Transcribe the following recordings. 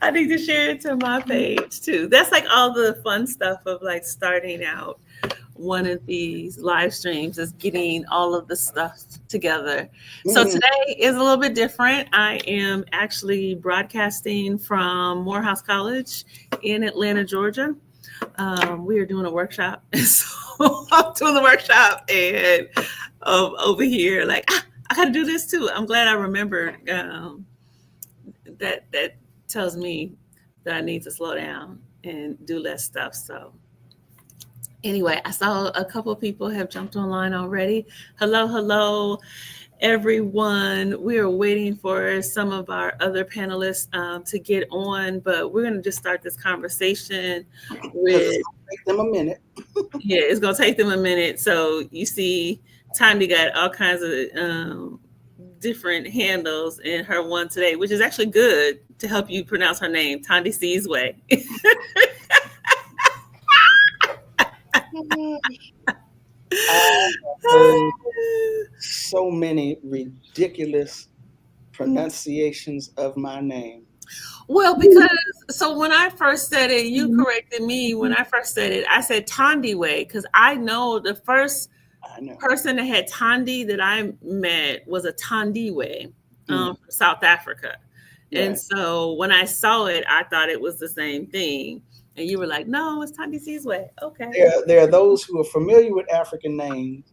I need to share it to my page too. That's like all the fun stuff of like starting out one of these live streams is getting all of the stuff together. So today is a little bit different. I am actually broadcasting from Morehouse College in Atlanta, Georgia. We are doing a workshop. So I'm doing the workshop and over here, like, I got to do this too. I'm glad I remembered that tells me that I need to slow down and do less stuff. So anyway, I saw a couple of people have jumped online already. Hello, everyone. We are waiting for some of our other panelists to get on, but we're going to just start this conversation with... Take them a minute. Yeah, it's going to take them a minute. So you see, Thandie got all kinds of different handles in her one today, which is actually good to help you pronounce her name, Thandisizwe. I heard so many ridiculous pronunciations of my name. Well, because so when I first said it, you corrected me. When I first said it, I said Thandisizwe because I know the first person that had Thandi that I met was a Thandisizwe from South Africa. Yeah. And so when I saw it, I thought it was the same thing. And you were like, no, it's Thandisizwe. Okay. There are those who are familiar with African names,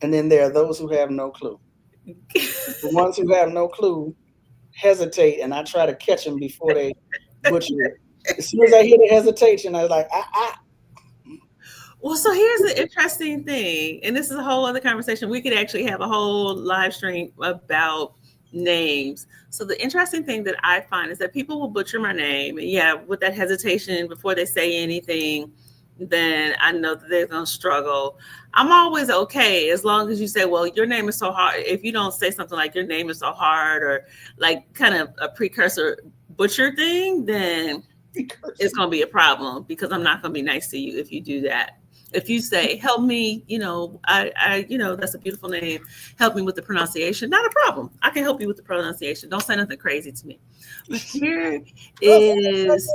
and then there are those who have no clue. The ones who have no clue hesitate, and I try to catch them before they butcher it. As soon as I hear the hesitation, I was like, Well, so here's the interesting thing, and this is a whole other conversation. We could actually have a whole live stream about names. So the interesting thing that I find is that people will butcher my name, and yeah, with that hesitation before they say anything, then I know that they're going to struggle. I'm always okay as long as you say, well, your name is so hard. If you don't say something like your name is so hard or like kind of a precursor butcher thing, then it's going to be a problem because I'm not going to be nice to you if you do that. If you say, help me, I that's a beautiful name. Help me with the pronunciation. Not a problem. I can help you with the pronunciation. Don't say nothing crazy to me. But here is,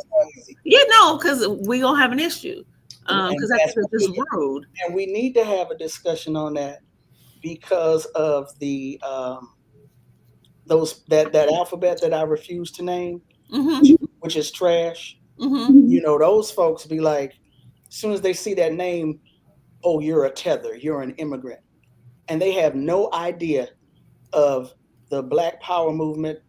because we going to have an issue. Because that's just rude. And we need to have a discussion on that because of the that alphabet that I refuse to name, which is trash. Those folks be like, as soon as they see that name, oh, you're a tether, you're an immigrant. And they have no idea of the Black Power movement,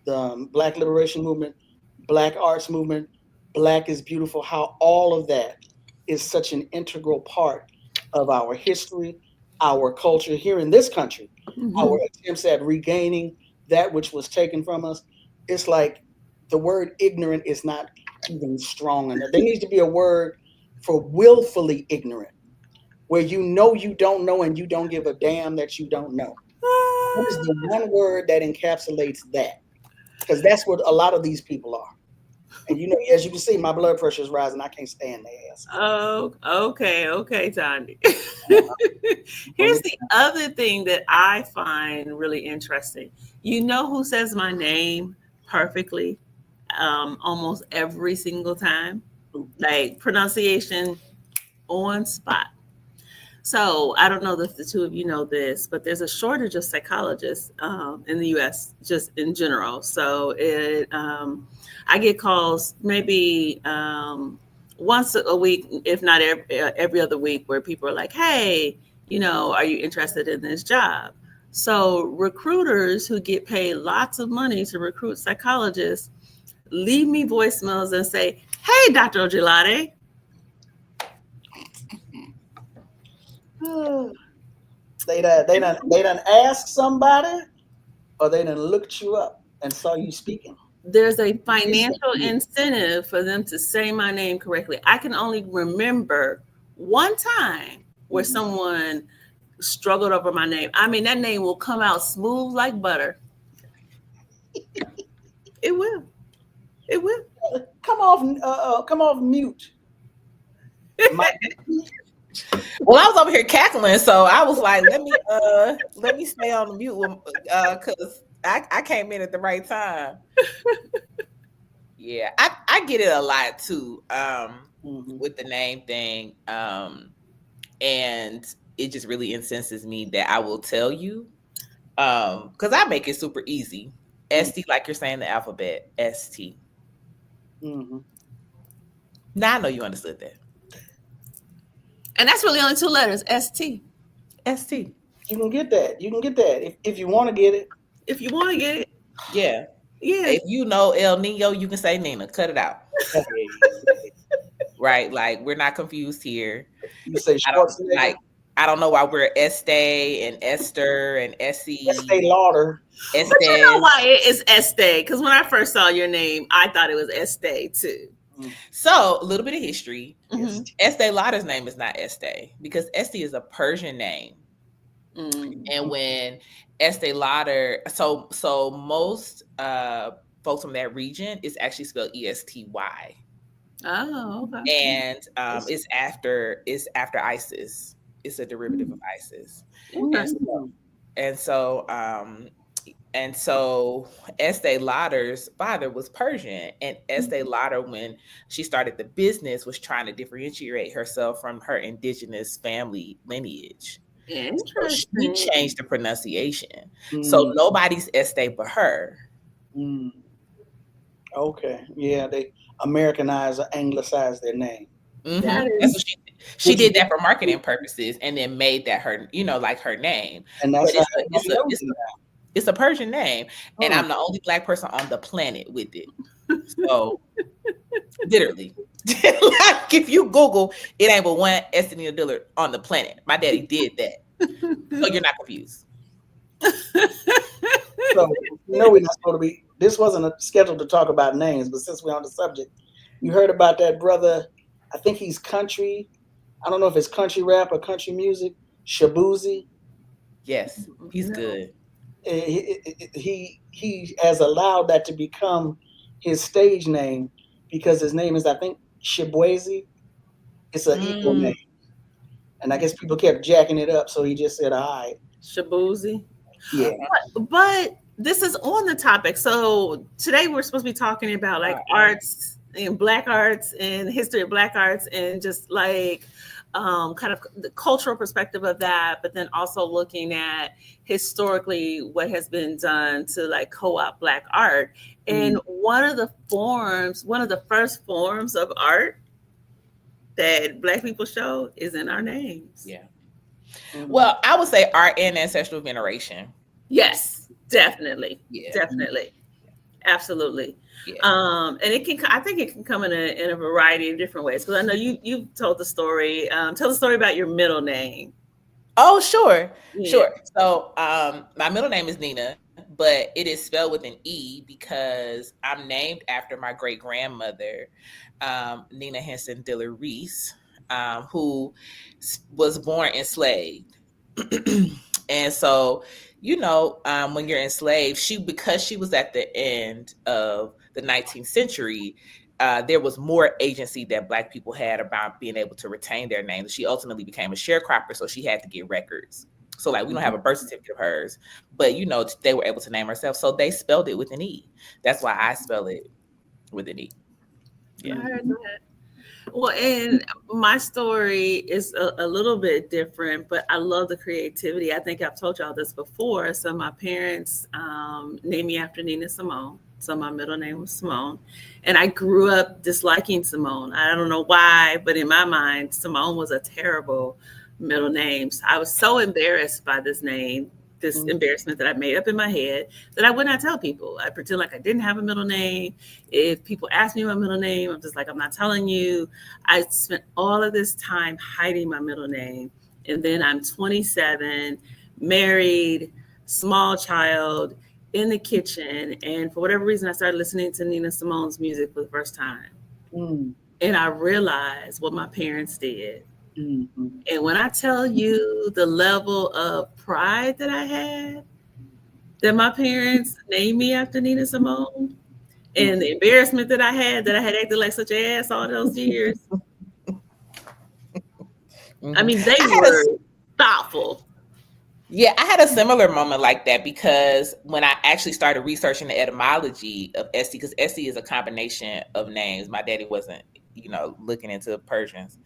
the Black Liberation movement, Black Arts movement, Black is Beautiful, how all of that is such an integral part of our history, our culture here in this country, our attempts at regaining that which was taken from us. It's like the word ignorant is not even strong enough. There needs to be a word for willfully ignorant, where you don't know and you don't give a damn that you don't know. What is the one word that encapsulates that? Because that's what a lot of these people are. And as you can see, my blood pressure is rising. I can't stand their ass. Oh, okay, Thandie. Here's the other thing that I find really interesting. You know who says my name perfectly almost every single time? Like pronunciation on spot. So I don't know if the two of you know this, but there's a shortage of psychologists in the U.S. just in general. So I get calls maybe once a week, if not every other week, where people are like, hey, are you interested in this job? So recruiters who get paid lots of money to recruit psychologists leave me voicemails and say, hey, Dr. Òjélàdé. They done asked somebody, or they done looked you up and saw you speaking. There's a financial incentive for them to say my name correctly. I can only remember one time where someone struggled over my name. I mean, that name will come out smooth like butter. It will. Come off mute. Well, I was over here cackling, so I was like, let me stay on the mute because I came in at the right time. Yeah, I get it a lot too, with the name thing. And it just really incenses me that I will tell you. Because I make it super easy. Estee, like you're saying the alphabet, ST. Now I know you understood that. And that's really only 2 letters, ST. ST. You can get that. You can get that if you want to get it. If you want to get it. Yeah. Yeah. If you know El Nino, you can say Nena. Cut it out. Right? Like, we're not confused here. You say Schwarzenegger. I don't know why we're Estee and Esther and Essie. Estee Lauder. But you know why it is Estee? Because when I first saw your name, I thought it was Estee too. So a little bit of history. Estee Lauder's name is not Estee because Estee is a Persian name. And when Estee Lauder, so most folks from that region is actually spelled ESTY. Oh, okay. And it's after ISIS. It's a derivative of ISIS. And so Estee Lauder's father was Persian, and Estee Lauder, when she started the business, was trying to differentiate herself from her indigenous family lineage. So she changed the pronunciation. So nobody's Estee but her. Okay. Yeah, they Americanized or anglicized their name. That's what she did that for marketing purposes, and then made that her, like her name. And that's it's a Persian name, and I'm the only Black person on the planet with it. So literally, like if you Google, it ain't but one Estee Dillard on the planet. My daddy did that, so you're not confused. So we're not supposed to be. This wasn't scheduled to talk about names, but since we're on the subject, you heard about that brother. I think he's country. I don't know if it's country rap or country music. Shabuzi. Yes, he's good. He has allowed that to become his stage name because his name is, I think, Shibwezi. It's an Igbo name. And I guess people kept jacking it up, so he just said, all right. Shabuzi. Yeah. But this is on the topic. So today we're supposed to be talking about like arts and Black arts and history of Black arts and just like kind of the cultural perspective of that, but then also looking at historically what has been done to like co-opt Black art. And one of the first forms of art that Black people show is in our names. Yeah. Well, I would say art and ancestral veneration. Yes, definitely. Yeah. Definitely. Absolutely. Yeah. And I think it can come in a variety of different ways. Because I know you told the story. Tell the story about your middle name. Oh, sure. Yeah. Sure. So my middle name is Nena, but it is spelled with an E because I'm named after my great grandmother, Nena Henson Dillard Reese, who was born enslaved. And so, when you're enslaved, because she was at the end of the 19th century, there was more agency that Black people had about being able to retain their names. She ultimately became a sharecropper, so she had to get records. So like, we don't have a birth certificate of hers, but they were able to name herself. So they spelled it with an E. That's why I spell it with an E. Yeah. I heard that. Well, and my story is a little bit different, but I love the creativity. I think I've told y'all this before. So my parents named me after Nina Simone. So my middle name was Simone. And I grew up disliking Simone. I don't know why, but in my mind, Simone was a terrible middle name. So I was so embarrassed by this name, this embarrassment that I made up in my head, that I would not tell people. I pretend like I didn't have a middle name. If people ask me my middle name, I'm just like, I'm not telling you. I spent all of this time hiding my middle name. And then I'm 27, married, small child, in the kitchen. And for whatever reason, I started listening to Nina Simone's music for the first time. And I realized what my parents did. And when I tell you the level of pride that I had, that my parents named me after Nina Simone, and the embarrassment that I had acted like such an ass all those years. I mean, they were thoughtful. Yeah, I had a similar moment like that because when I actually started researching the etymology of Estee, because Estee is a combination of names. My daddy wasn't, looking into Persians,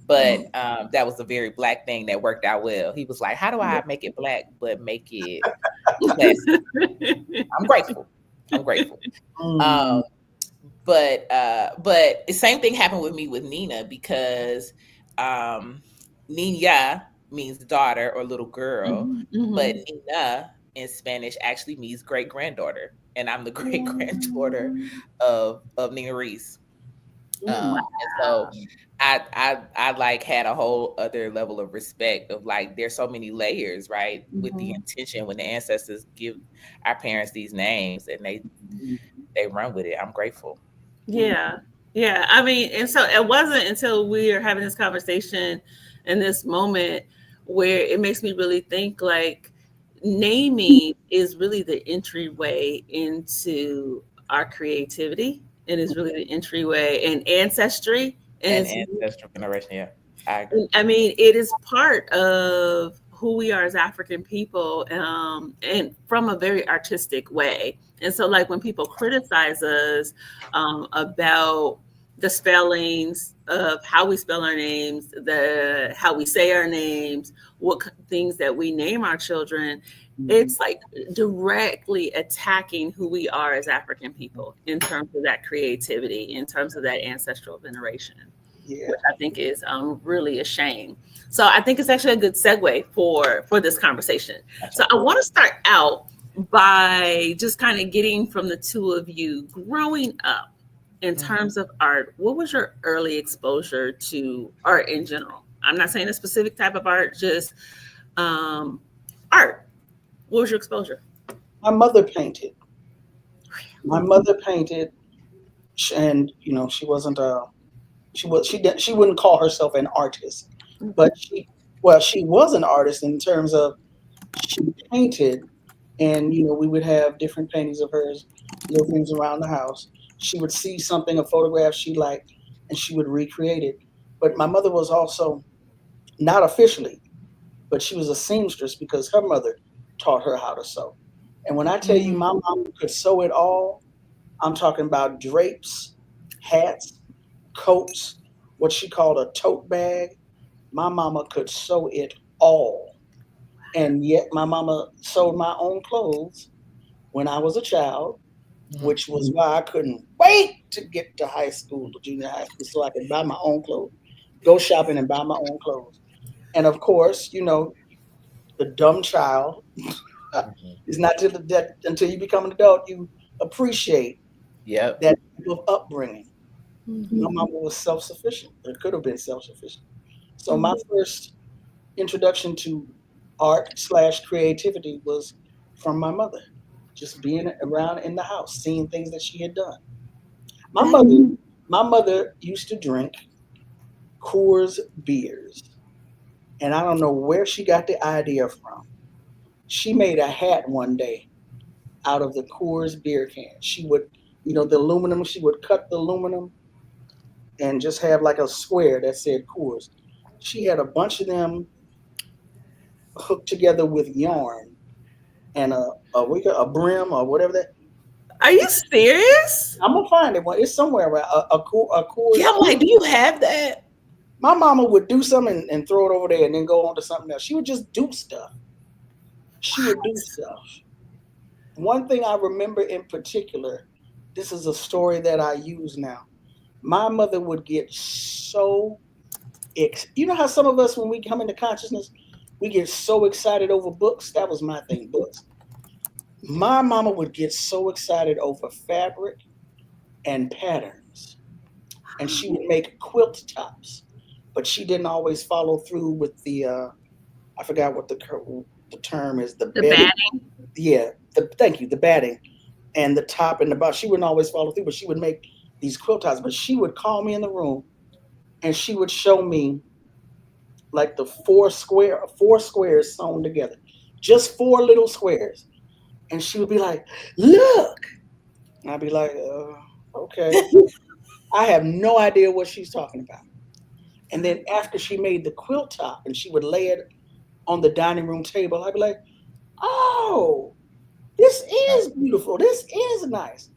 but that was a very Black thing that worked out well. He was like, "How do I make it Black but make it classy?" I'm grateful. But the same thing happened with me with Nena because Nina means daughter or little girl, but Nena in Spanish actually means great granddaughter, and I'm the great granddaughter of Nina Reese. And so I like had a whole other level of respect of like there's so many layers, right? With the intention when the ancestors give our parents these names and they run with it. I'm grateful. Yeah. Yeah. I mean, and so it wasn't until we are having this conversation in this moment where it makes me really think like naming is really the entryway into our creativity. It is really the entryway and ancestry. And ancestral generation, yeah. I agree. I mean, it is part of who we are as African people, and from a very artistic way. And so, like when people criticize us about the spellings of how we spell our names, the how we say our names, what things that we name our children, it's like directly attacking who we are as African people in terms of that creativity, in terms of that ancestral veneration. Yeah. Which I think is really a shame. So I think it's actually a good segue for this conversation. So I want to start out by just kind of getting from the two of you growing up in terms of art. What was your early exposure to art in general? I'm not saying a specific type of art, just art. What was your exposure? My mother painted. And she wasn't she wouldn't call herself an artist, but she was an artist in terms of she painted, and we would have different paintings of hers, little things around the house. She would see something, a photograph she liked, and she would recreate it. But my mother was also not officially, but she was a seamstress because her mother taught her how to sew. And when I tell you my mom could sew it all, I'm talking about drapes, hats, coats, what she called a tote bag. My mama could sew it all. And yet my mama sewed my own clothes when I was a child, which was why I couldn't wait to get to high school, junior high school, so I could buy my own clothes, go shopping and buy my own clothes. And of course, the dumb child is not until you become an adult, you appreciate that type of upbringing. My mama was self-sufficient. It could have been self-sufficient. So my first introduction to art/creativity was from my mother, just being around in the house, seeing things that she had done. My mother used to drink Coors beers, and I don't know where she got the idea from. She made a hat one day out of the Coors beer can. She would, the aluminum, she would cut the aluminum and just have like a square that said Coors. She had a bunch of them hooked together with yarn and a brim or whatever that. Are you serious? I'm gonna find it. It's somewhere around a Coors. Yeah, I'm like, do you have that? My mama would do something and throw it over there and then go on to something else. She would just do stuff. One thing I remember in particular, this is a story that I use now. My mother would get so you know how some of us, when we come into consciousness, we get so excited over books. That was my thing, books. My mama would get so excited over fabric and patterns, and she would make quilt tops, but she didn't always follow through with the I forgot what the term is. The batting. Yeah, the batting and the top and the bottom. She wouldn't always follow through, but she would make these quilt tops. But she would call me in the room and she would show me like the four squares sewn together, just 4 little squares. And she would be like, "Look," and I'd be like, "Okay." I have no idea what she's talking about. And then after she made the quilt top and she would lay it on the dining room table, I'd be like, oh, this is beautiful. This is nice.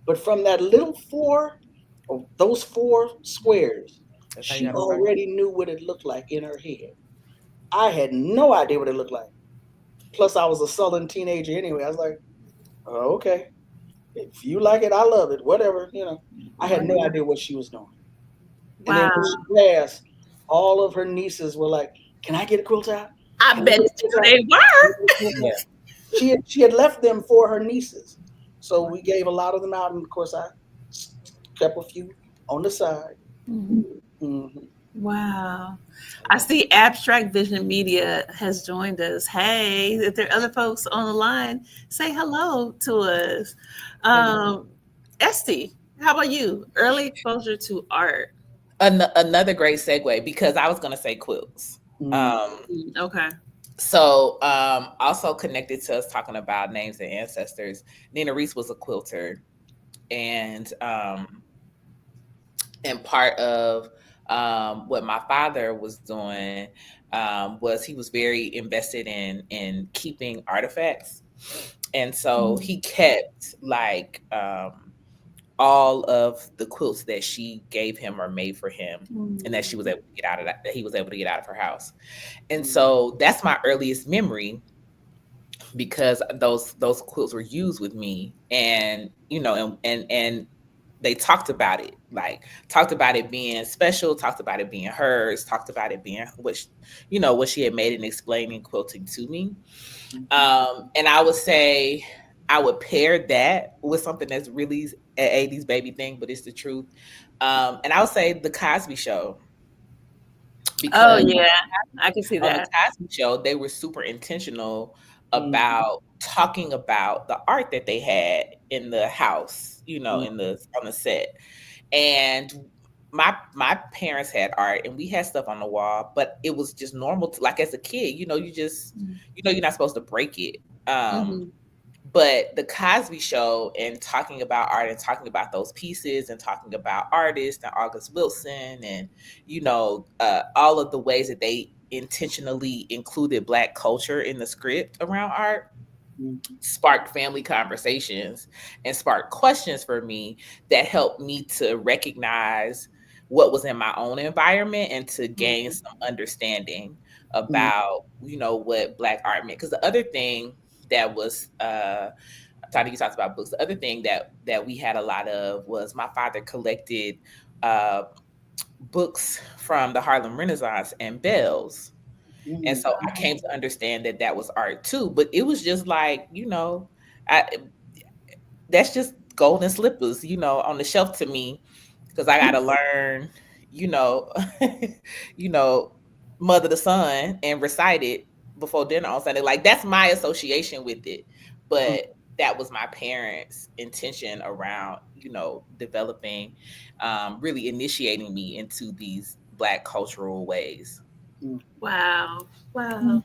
But from that little those 4 squares, she already knew what it looked like in her head. I had no idea what it looked like. Plus, I was a Southern teenager anyway. I was like, oh, okay. If you like it, I love it. Whatever, I had no idea what she was doing. And then when she passed, all of her nieces were like, can I get a quilt out? I bet they were. Yeah. She had left them for her nieces. So we gave a lot of them out. And of course, I kept a few on the side. Mm-hmm. Mm-hmm. Wow. I see Abstract Vision Media has joined us. Hey, if there are other folks on the line, say hello to us. Estee, how about you? Early exposure to art. Another great segue, because I was going to say quilts. Okay. So also connected to us talking about names and ancestors, Nena Reese was a quilter. And part of what my father was doing was he was very invested in keeping artifacts. And so he kept like all of the quilts that she gave him or made for him, and that she was able to get out of that he was able to get out of her house. And so that's my earliest memory, because those quilts were used with me, and and they talked about it, talked about it being special, talked about it being hers, talked about it being what she had made, and explaining quilting to me. And I would say I would pair that with something that's really an 80s baby thing, but it's the truth. And I would say the Cosby Show. Because I can see that. On the Cosby Show, they were super intentional about talking about the art that they had in the house, on the set. And my parents had art, and we had stuff on the wall, but it was just normal like as a kid, you just you're not supposed to break it. But the Cosby Show, and talking about art and talking about those pieces and talking about artists and August Wilson and, all of the ways that they intentionally included Black culture in the script around art, sparked family conversations and sparked questions for me that helped me to recognize what was in my own environment and to gain some understanding about, what Black art meant. Because the other thing that was Tanya, you talked about books. The other thing that we had a lot of was my father collected books from the Harlem Renaissance and bells. And so I came to understand that was art too. But it was just like, that's just golden slippers, on the shelf to me, because I got to learn, Mother to Son and recite it before dinner on Sunday. Like, that's my association with it. But that was my parents' intention around, developing, really initiating me into these Black cultural ways. Wow. Wow.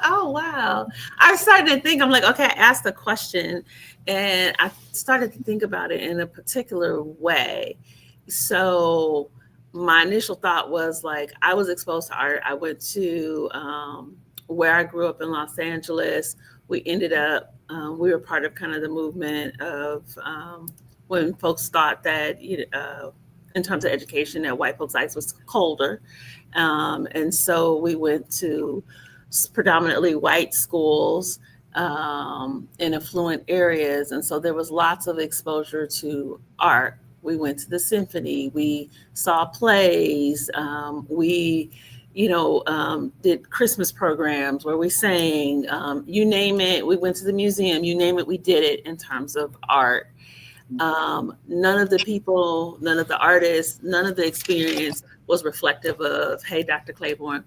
Wow. I started to think, I'm like, okay, I asked a question and I started to think about it in a particular way. So my initial thought was like, I was exposed to art. I went to where I grew up in Los Angeles. We ended up, we were part of kind of the movement of when folks thought that, in terms of education, that white folks' ice was colder. And so we went to predominantly white schools in affluent areas. And so there was lots of exposure to art. We went to the symphony, we saw plays, we, did Christmas programs where we sang, you name it, we went to the museum, you name it, we did it in terms of art. None of the people, none of the artists, none of the experience was reflective of, hey, Dr. Claiborne,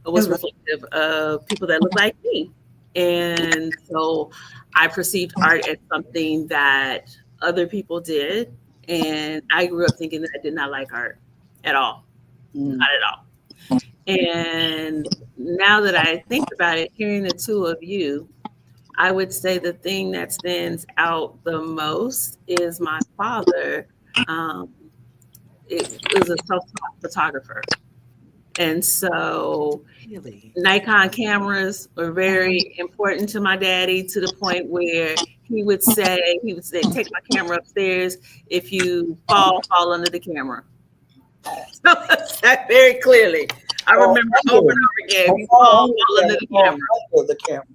was reflective of people that look like me. And so I perceived art as something that other people did. And I grew up thinking that I did not like art at all, not at all. And now that I think about it, hearing the two of you, I would say the thing that stands out the most is my father is a self-taught photographer. And so Really? Nikon cameras were very important to my daddy, to the point where he would say, take my camera upstairs. If you fall under the camera. So that very clearly. I remember over and over again, if you fall under the camera.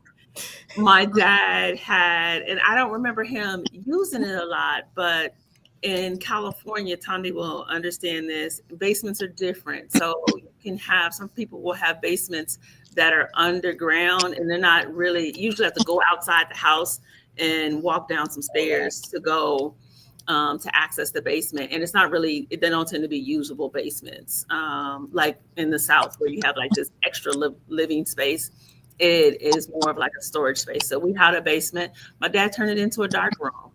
My dad had, and I don't remember him using it a lot, but in California, Thandie will understand this, basements are different. So you can have, some people will have basements that are underground, and they're not really, usually have to go outside the house and walk down some stairs to go to access the basement. And it's not really, they don't tend to be usable basements. Like in the South, where you have like this extra living space, it is more of like a storage space. So we had a basement. My dad turned it into a dark room.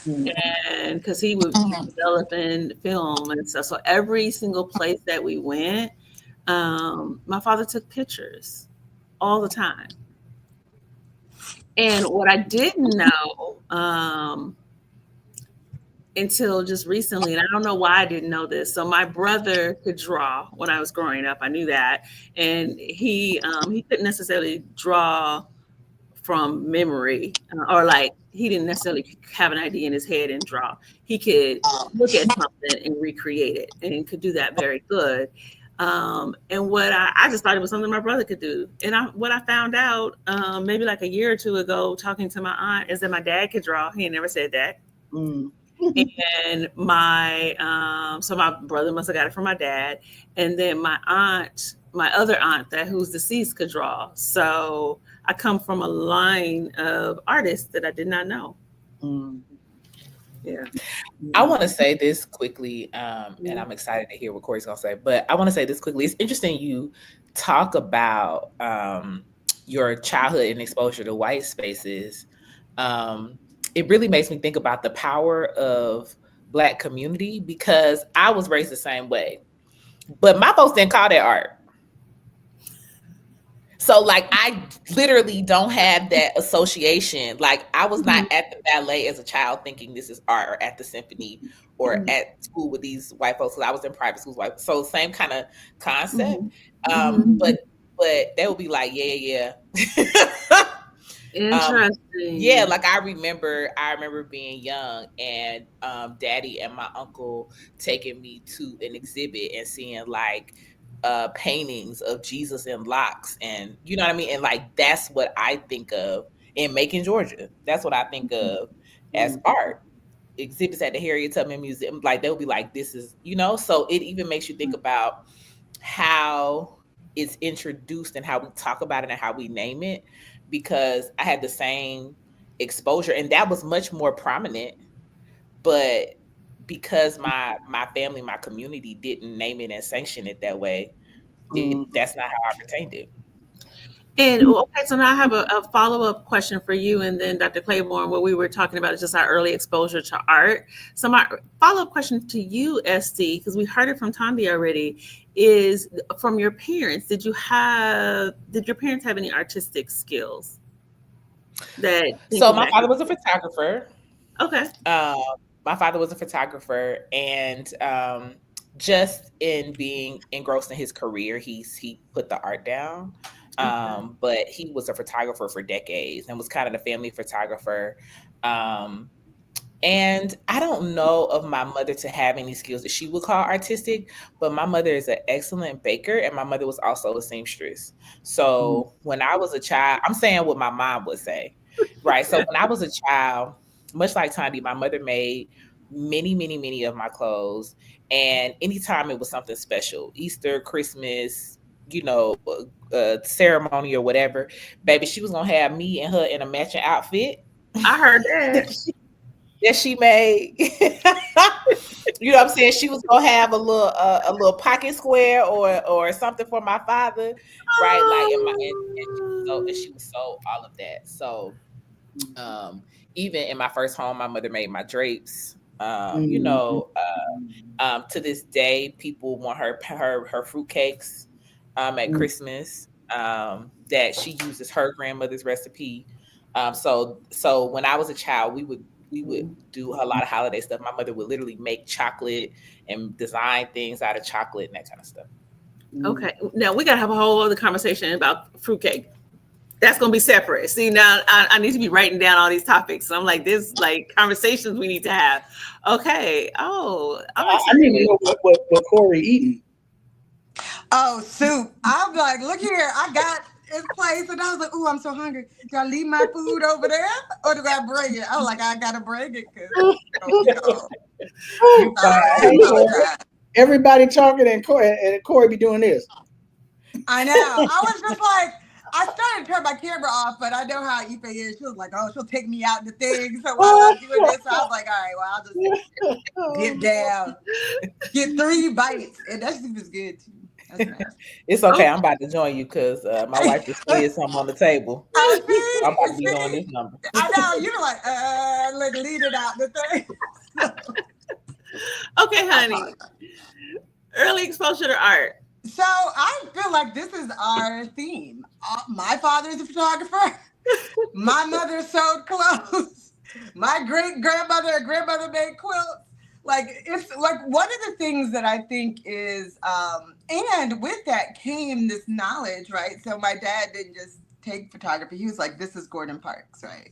And because he was developing film and stuff. So every single place that we went, my father took pictures all the time. And what I didn't know until just recently, and I don't know why I didn't know this. So my brother could draw when I was growing up. I knew that. And he couldn't necessarily draw from memory, or like he didn't necessarily have an idea in his head and draw. He could look at something and recreate it, and could do that very good. And what I just thought it was something my brother could do. And what I found out maybe like a year or two ago, talking to my aunt, is that my dad could draw. He had never said that. And so my brother must have got it from my dad. And then my other aunt, who's deceased, could draw. So I come from a line of artists that I did not know. Yeah. I want to say this quickly, and I'm excited to hear what Corrie's going to say, but I want to say this quickly. It's interesting you talk about your childhood and exposure to white spaces. It really makes me think about the power of Black community, because I was raised the same way. But my folks didn't call that art. So like, I literally don't have that association. Like, I was not at the ballet as a child thinking this is art, or at the symphony, or at school with these white folks. Because I was in private schools, so same kind of concept. But they would be like, yeah. Interesting. Yeah, like I remember being young, and Daddy and my uncle taking me to an exhibit and seeing like paintings of Jesus in locks, and you know what I mean? And like, that's what I think of in Macon, Georgia. That's what I think of as art. Exhibits at the Harriet Tubman Museum, like they'll be like, this is, so it even makes you think about how it's introduced and how we talk about it and how we name it, because I had the same exposure, and that was much more prominent, but because my family, my community didn't name it and sanction it that way, that's not how I retained it. And okay, so now I have a follow-up question for you, and then Dr. Claiborne. What we were talking about is just our early exposure to art. So my follow-up question to you, Estee, because we heard it from Thandie already, is from your parents. Did your parents have any artistic skills? So my father was a photographer. Okay. My father was a photographer, and just in being engrossed in his career, he put the art down. But he was a photographer for decades and was kind of the family photographer. And I don't know of my mother to have any skills that she would call artistic, but my mother is an excellent baker, and my mother was also a seamstress. So when I was a child, I'm saying what my mom would say, right? So when I was a child, much like Thandie, my mother made many of my clothes. And anytime it was something special, Easter, Christmas, ceremony or whatever, baby, she was gonna have me and her in a matching outfit. I heard that. That she made. You know what I'm saying? She was gonna have a little pocket square or something for my father, right? Like, and she was so all of that. So even in my first home, my mother made my drapes. To this day, people want her fruit cakes at Christmas, that she uses her grandmother's recipe. So when I was a child, we would do a lot of holiday stuff. My mother would literally make chocolate and design things out of chocolate and that kind of stuff. Okay. Now we gotta have a whole other conversation about fruitcake. That's gonna be separate. See, now I need to be writing down all these topics. So I'm like, there's like conversations we need to have. Okay. Oh, I need to know what Corrie eating. Oh, soup. I'm like, look here, I got this place, and I was like, ooh, I'm so hungry. Do I leave my food over there, or do I bring it? I was like, I gotta bring it because everybody talking and Corrie be doing this. I know. I was just like, I started to turn my camera off, but I know how Ife is. She was like, oh, she'll take me out in the thing. So while I'm doing this, I was like, all right, well, I'll just get down, get 3 bites, and that soup is good too. It's okay. I'm about to join you because my wife just slid something on the table. I'm about to be on this number. I know. You're like lead it out the thing. Okay, honey. Early exposure to art. So I feel like this is our theme. My father is a photographer. My mother sewed clothes. My great-grandmother and grandmother made quilts. Like, it's like one of the things that I think is, and with that came this knowledge, right? So my dad didn't just take photography. He was like, this is Gordon Parks, right?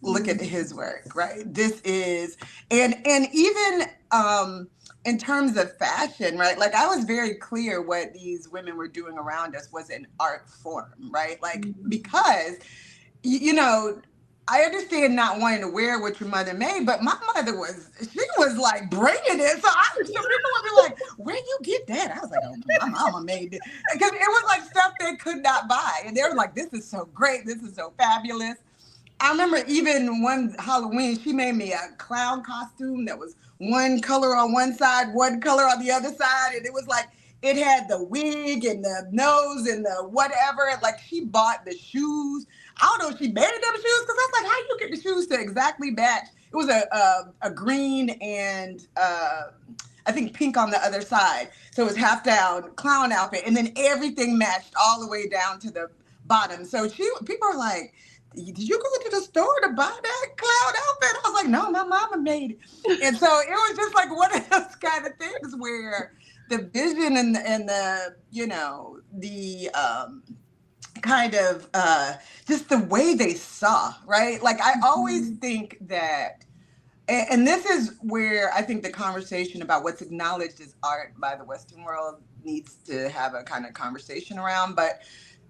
Look at his work, right? This is, and even in terms of fashion, right? Like I was very clear what these women were doing around us was an art form, right? Like, because, you know, I understand not wanting to wear what your mother made, but my mother she was like bringing it. So people would be like, where you get that? I was like, oh, my mama made it. Because it was like stuff they could not buy. And they were like, this is so great. This is so fabulous. I remember even one Halloween, she made me a clown costume that was one color on one side, one color on the other side. And it was like, it had the wig and the nose and the whatever. Like she bought the shoes. I don't know if she made them shoes because I was like, how do you get the shoes to exactly match? It was a green and I think pink on the other side. So it was half down clown outfit. And then everything matched all the way down to the bottom. So people are like, did you go to the store to buy that clown outfit? I was like, no, my mama made it. And so it was just like one of those kind of things where the vision and the you know, the kind of just the way they saw, right? Like I always think that, and this is where I think the conversation about what's acknowledged as art by the Western world needs to have a kind of conversation around, but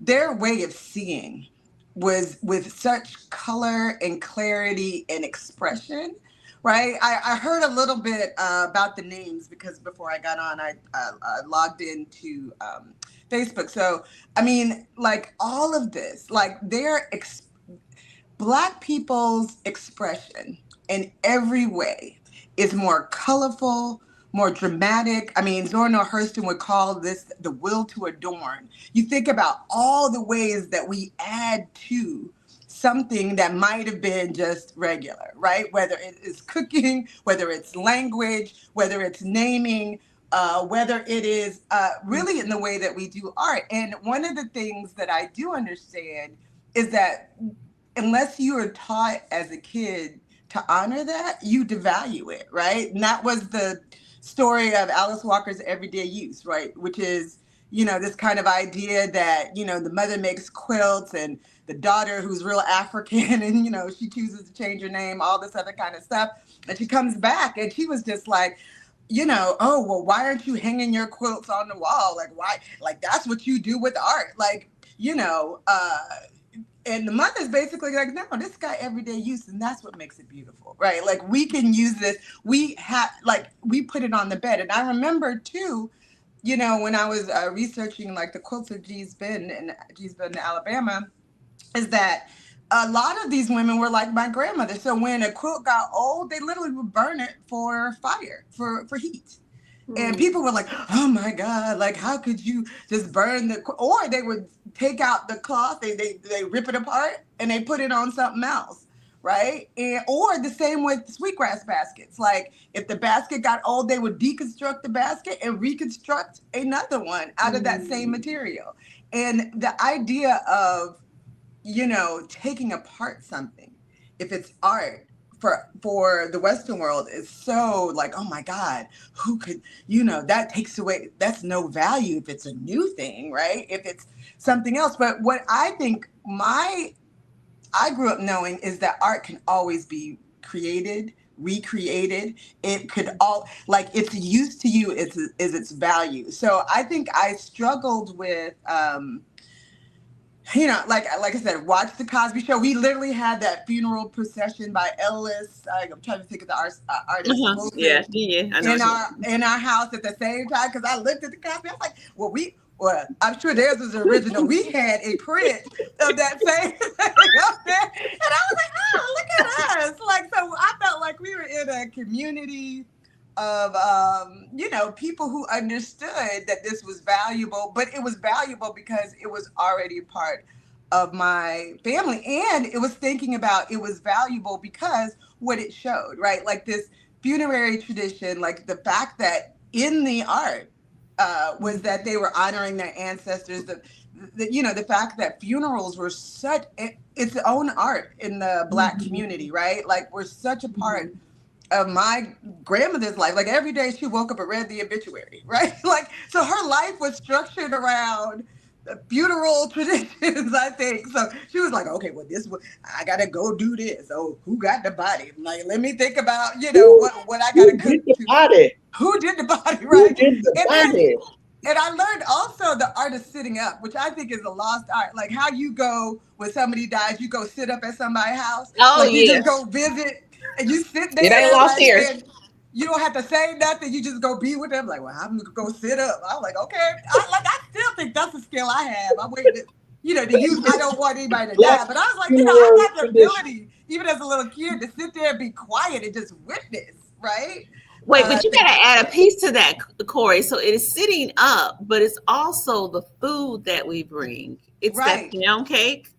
their way of seeing was with such color and clarity and expression, right? I heard a little bit about the names because before I got on, I logged into Facebook. So, I mean, like all of this, like Black people's expression in every way is more colorful, more dramatic. I mean, Zora Neale Hurston would call this the will to adorn. You think about all the ways that we add to something that might have been just regular, right? Whether it is cooking, whether it's language, whether it's naming, whether it is really in the way that we do art. And one of the things that I do understand is that unless you are taught as a kid to honor that, you devalue it, right? And that was the story of Alice Walker's Everyday Use, right? Which is, you know, this kind of idea that, you know, the mother makes quilts and the daughter who's real African and, you know, she chooses to change her name, all this other kind of stuff. And she comes back and she was just like, you know, oh, well, why aren't you hanging your quilts on the wall? Like, why? Like, that's what you do with art. Like, you know, and the mother's basically like, no, this got everyday use, and that's what makes it beautiful, right? Like, we can use this. We put it on the bed. And I remember, too, you know, when I was researching, like, the quilts of Gee's Bend in Alabama, is that a lot of these women were like my grandmother. So when a quilt got old, they literally would burn it for fire, for heat. And people were like, oh my God, like, how could you just burn or they would take out the cloth, they rip it apart and they put it on something else, right? Or the same with sweetgrass baskets. Like if the basket got old, they would deconstruct the basket and reconstruct another one out of that same material. And the idea of, you know, taking apart something, if it's art, for the Western world is so like, oh my God, who could, that takes away, that's no value if it's a new thing, right? If it's something else. But what I think I grew up knowing is that art can always be created, recreated. It could like its use to you is its value. So I think I struggled with, like I said, watch the Cosby Show. We literally had that funeral procession by Ellis. I'm trying to think of the artist. Yeah, I know. In our house at the same time, because I looked at the Cosby. I was like, well, I'm sure theirs was original. We had a print of that same thing up there, and I was like, oh, look at us! Like, so I felt like we were in a community of people who understood that this was valuable, but it was valuable because it was already a part of my family, and it was thinking about it was valuable because what it showed, right? Like this funerary tradition, like the fact that in the art was that they were honoring their ancestors, the fact that funerals were such its own art in the Black community, right? Like we're such a part of my grandmother's life. Like every day she woke up and read the obituary, right? Like, so her life was structured around the funeral traditions, I think. So she was like, okay, well, I got to go do this. Oh, who got the body? I'm like, let me think about, what I got to cook. Who did the body, right? Who did the body? And I learned also the art of sitting up, which I think is a lost art. Like how you go, when somebody dies, you go sit up at somebody's house. Oh, like you just go visit and you sit there. It ain't lost here. You don't have to say nothing. You just go be with them. Like, well, I'm gonna go sit up. I'm like, okay. I still think that's a skill I have. I'm waiting to, to use. I don't want anybody to die, but I was like, I got the ability, even as a little kid, to sit there and be quiet and just witness, right? Wait, but you gotta add a piece to that, Corrie. So it is sitting up, but it's also the food that we bring. It's that pound cake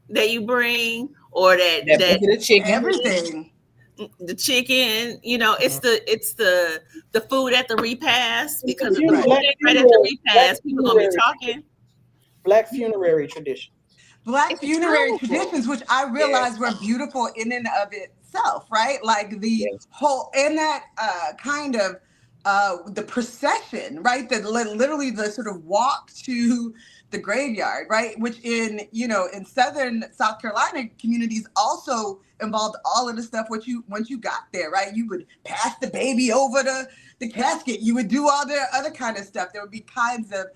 that you bring, or that the chicken, everything. The chicken, it's the food at the repast, because if the food ain't right at the repast, people gonna be talking. Black funerary traditions. Black funerary traditions, which I realized were beautiful in and of itself, right? Like the whole, and that kind of the procession, right? That literally the sort of walk to the graveyard, right? Which in Southern South Carolina communities also involved all of the stuff once you got there, right? You would pass the baby over the casket. You would do all the other kind of stuff. There would be kinds of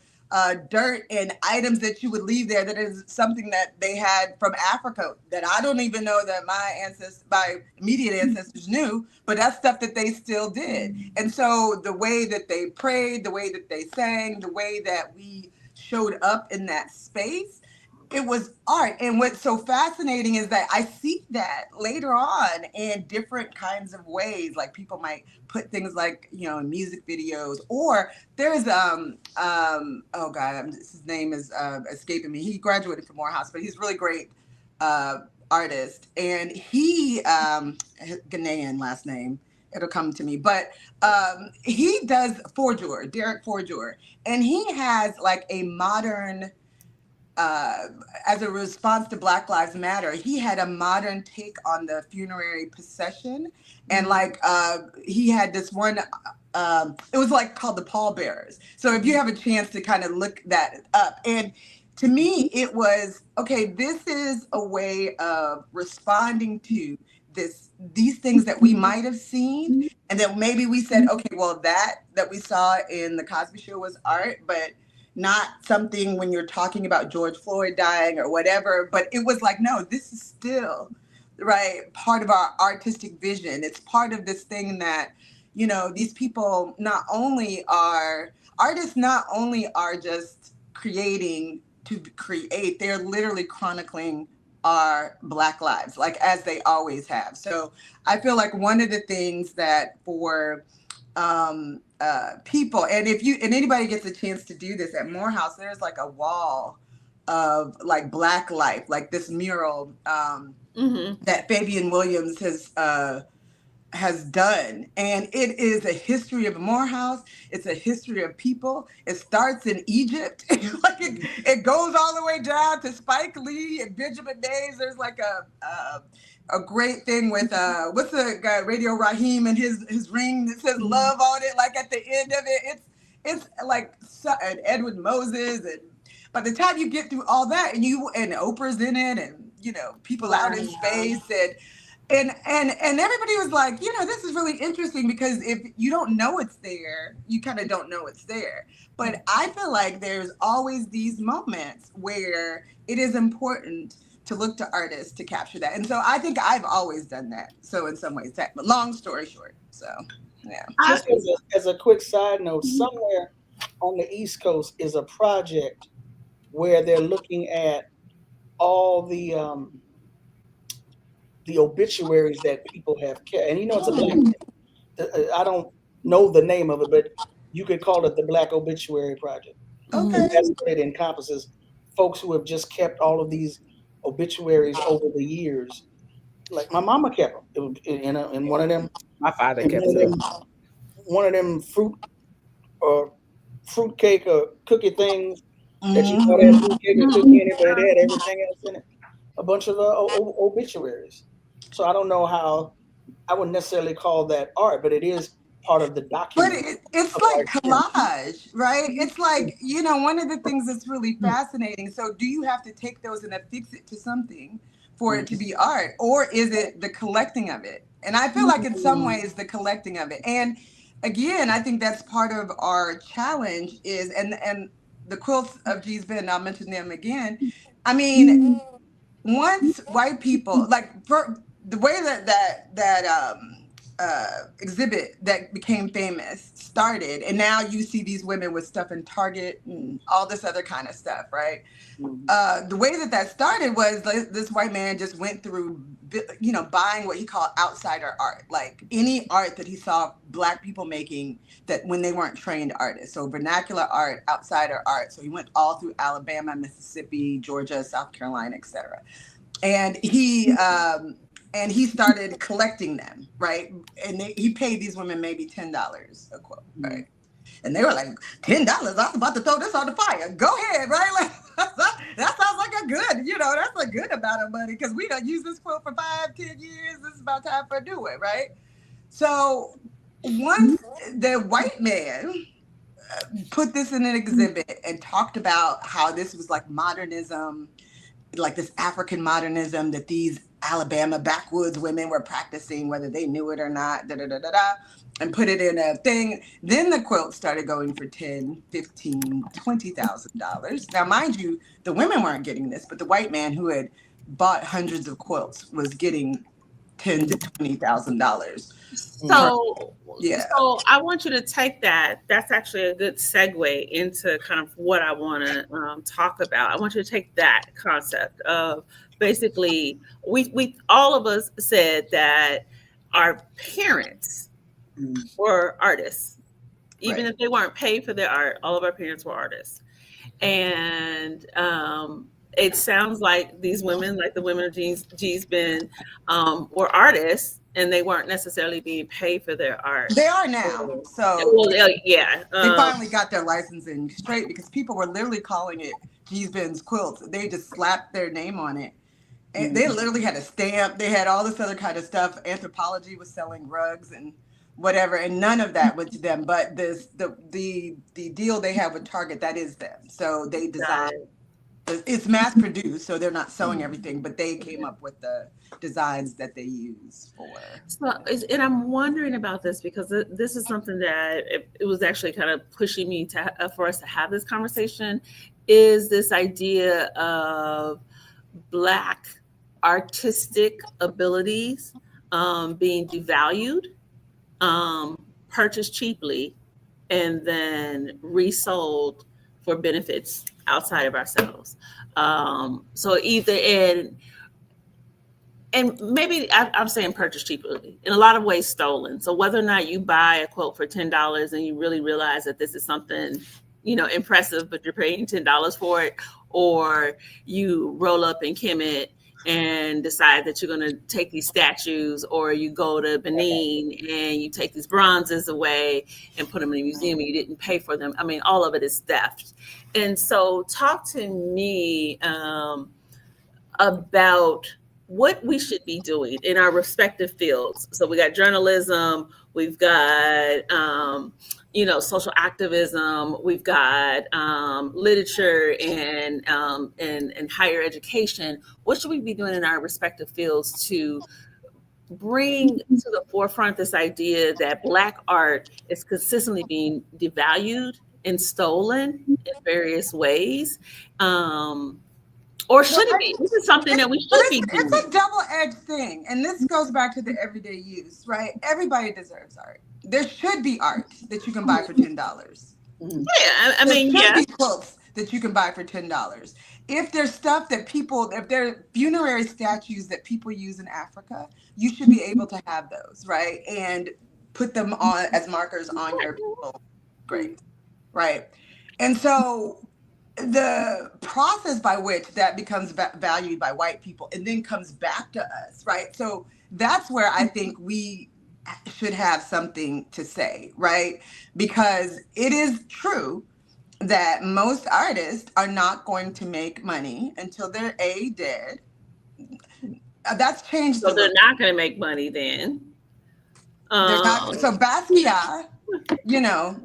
dirt and items that you would leave there that is something that they had from Africa that I don't even know that my immediate ancestors knew, but that's stuff that they still did. And so the way that they prayed, the way that they sang, the way that we showed up in that space, it was art. And what's so fascinating is that I see that later on in different kinds of ways. Like people might put things like, in music videos, or there's oh God, his name is escaping me. He graduated from Morehouse, but he's a really great artist. And he, Ghanaian last name, it'll come to me, but he does Derek Forjour, and he has like a modern, as a response to Black Lives Matter, he had a modern take on the funerary procession. And like, he had this one, it was like called the pallbearers. So if you have a chance to kind of look that up, and to me, it was, okay, this is a way of responding to these things that we might have seen. And then maybe we said, okay, well, that we saw in the Cosby Show was art, but not something when you're talking about George Floyd dying or whatever. But it was like, no, this is still, right, part of our artistic vision. It's part of this thing that, these people artists not only are just creating to create, they're literally chronicling our Black lives, like as they always have. So I feel like one of the things that for people, and anybody gets a chance to do this at Morehouse, there's like a wall of like Black life, like this mural that Fabian Williams has has done. And it is a history of Morehouse. It's a history of people. It starts in Egypt. Like it goes all the way down to Spike Lee and Benjamin Mays. There's like a great thing with what's the guy, Radio Raheem, and his ring that says love on it, like at the end of it. It's like and Edward Moses, and by the time you get through all that, and Oprah's in it, and people out in space, and everybody was like, this is really interesting, because if you don't know it's there, you kind of don't know it's there. But I feel like there's always these moments where it is important to look to artists to capture that. And so I think I've always done that. So in some ways, but long story short, so yeah. Just as a quick side note, somewhere on the East Coast is a project where they're looking at all the obituaries that people have kept. And it's a black, I don't know the name of it, but you could call it the Black Obituary Project. Okay. That's what it encompasses. Folks who have just kept all of these obituaries over the years. Like my mama kept them in one of them. My father kept them. One of them fruitcake or cookie things that you thought had fruitcake or cookie in it, but it had everything else in it. A bunch of obituaries. So I don't know how, I wouldn't necessarily call that art, but it is part of the document. But it's like collage, right? It's like, one of the things that's really fascinating. So do you have to take those and affix it to something for it to be art? Or is it the collecting of it? And I feel like in some ways the collecting of it. And again, I think that's part of our challenge is, and the quilts of G's Ben, I'll mention them again. I mean, once white people, like the way that exhibit that became famous started, and now you see these women with stuff in Target and all this other kind of stuff, right? The way that started was this white man just went through, buying what he called outsider art, like any art that he saw Black people making that when they weren't trained artists. So vernacular art, outsider art. So he went all through Alabama, Mississippi, Georgia, South Carolina, etc. And he started collecting them, right? And he paid these women maybe $10 a quote, right? And they were like, $10? I was about to throw this on the fire. Go ahead, right? Like, that sounds like a good, that's a good amount of money, because we done used this quilt for 5-10 years. This is about time for a new one, right? So once the white man put this in an exhibit and talked about how this was like modernism, like this African modernism that these Alabama backwoods women were practicing, whether they knew it or not, and put it in a thing. Then the quilt started going for $10,000, $15,000, $20,000. Now, mind you, the women weren't getting this, but the white man who had bought hundreds of quilts was getting $10,000 to $20,000. So, So I want you to take that. That's actually a good segue into kind of what I want to talk about. I want you to take that concept of basically, we all of us said that our parents were artists, even if they weren't paid for their art. All of our parents were artists, and it sounds like these women, like the women of G's Ben, were artists, and they weren't necessarily being paid for their art. They are now. So they finally got their licensing straight, because people were literally calling it G's Ben's quilts. They just slapped their name on it. And they literally had a stamp. They had all this other kind of stuff. Anthropology was selling rugs and whatever, and none of that went to them. But the deal they have with Target, that is them. So they designed. It's mass produced, so they're not sewing everything, but they came up with the designs that they use for. So, and I'm wondering about this, because this is something that it was actually kind of pushing me for us to have this conversation. Is this idea of Black artistic abilities being devalued, purchased cheaply, and then resold for benefits outside of ourselves. So either and maybe I'm saying purchased cheaply, in a lot of ways stolen. So whether or not you buy a quilt for $10 and you really realize that this is something, impressive, but you're paying $10 for it, or you roll up and Kim it and decide that you're going to take these statues, or you go to Benin and you take these bronzes away and put them in a museum and you didn't pay for them. I mean, all of it is theft. And so talk to me about what we should be doing in our respective fields. So we got journalism, we've got, social activism, we've got literature and higher education. What should we be doing in our respective fields to bring to the forefront this idea that Black art is consistently being devalued and stolen in various ways? Or should it be? This is something that we should be doing. It's a double-edged thing. And this goes back to the everyday use, right? Everybody deserves art. There should be art that you can buy for $10. Yeah, I mean, there should be quotes that you can buy for $10. If there's stuff that if there are funerary statues that people use in Africa, you should be able to have those, right? And put them on as markers on your graves, right? And so the process by which that becomes valued by white people and then comes back to us, right? So that's where I think we should have something to say, right? Because it is true that most artists are not going to make money until they're dead. That's changed. So they're not going to make money then. So Basquiat,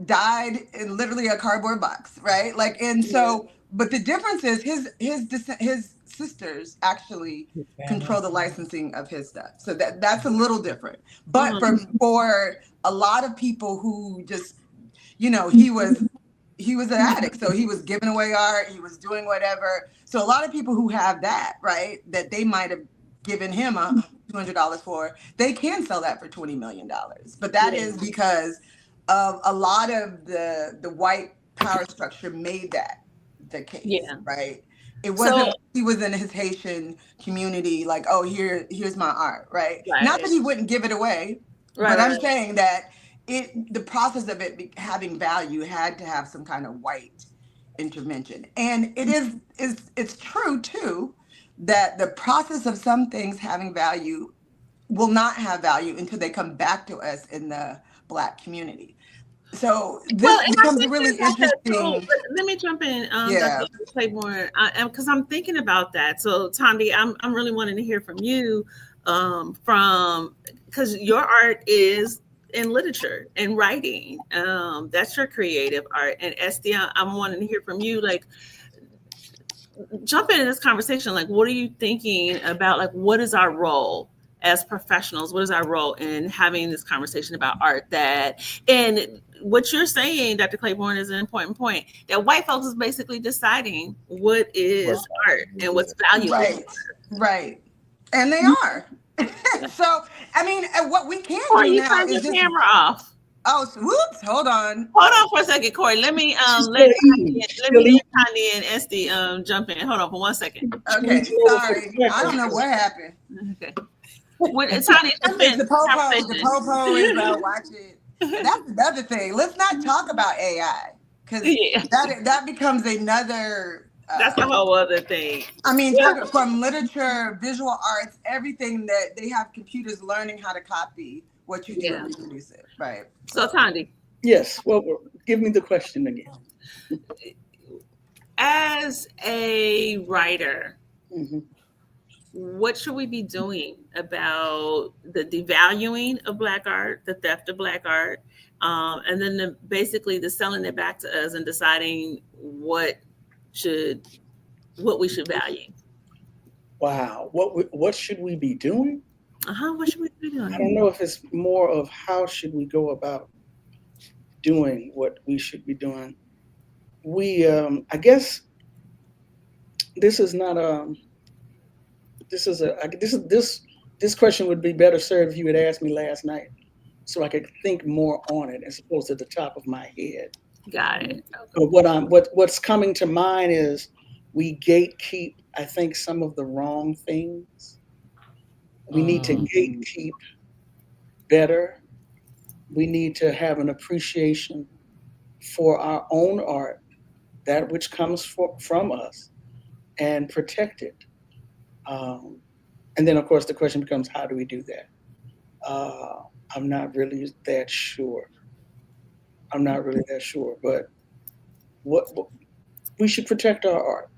died in literally a cardboard box, right? Like, and so, but the difference is his sisters actually control the licensing of his stuff. So that's a little different. But for a lot of people who just, he was an addict. So he was giving away art. He was doing whatever. So a lot of people who have that, right, that they might have given him $200 for, they can sell that for $20 million. But that is because of a lot of the white power structure made that the case, right? It wasn't he was in his Haitian community like, oh, here's my art, right? Not that he wouldn't give it away, but I'm saying that the process of it having value had to have some kind of white intervention. And it's true too that the process of some things having value will not have value until they come back to us in the Black community. So this becomes really interesting. Let me jump in, Dr. Claiborne, because I'm thinking about that. So Thandi, I'm really wanting to hear from you, because your art is in literature and writing. That's your creative art. And Estee, I'm wanting to hear from you, like, jump into this conversation. Like, what are you thinking about? Like, what is our role as professionals? What is our role in having this conversation about art? And what you're saying, Dr. Claiborne, is an important point, that white folks is basically deciding what is art and what's valuable. Right. And they are. So, I mean, what we can do you now turn is your camera off. Oh, whoops! Hold on For a second, Corrie. Let me let Tanya and Estee jump in. Hold on for 1 second. Okay, sorry. I don't know what happened. Okay. Tanya, the popo is watch it. That's another thing. Let's not talk about AI because that becomes another. That's a whole other thing. I mean, from literature, visual arts, everything that they have computers learning how to copy what you do and reproduce it. Right. So, Thandi. Yes. Well, give me the question again. As a writer, what should we be doing about the devaluing of Black art, the theft of Black art, and then basically the selling it back to us and deciding what we should value? Wow. What should we be doing? What should we be doing? I don't know if it's more of how should we go about doing what we should be doing. We, I guess, this question would be better served if you had asked me last night, so I could think more on it as opposed to the top of my head. Got it. Okay. But what's coming to mind is we gatekeep, I think, some of the wrong things. We need to gatekeep better. We need to have an appreciation for our own art, that which comes from us, and protect it. And then, of course, the question becomes, how do we do that? I'm not really that sure. But what we should protect our art.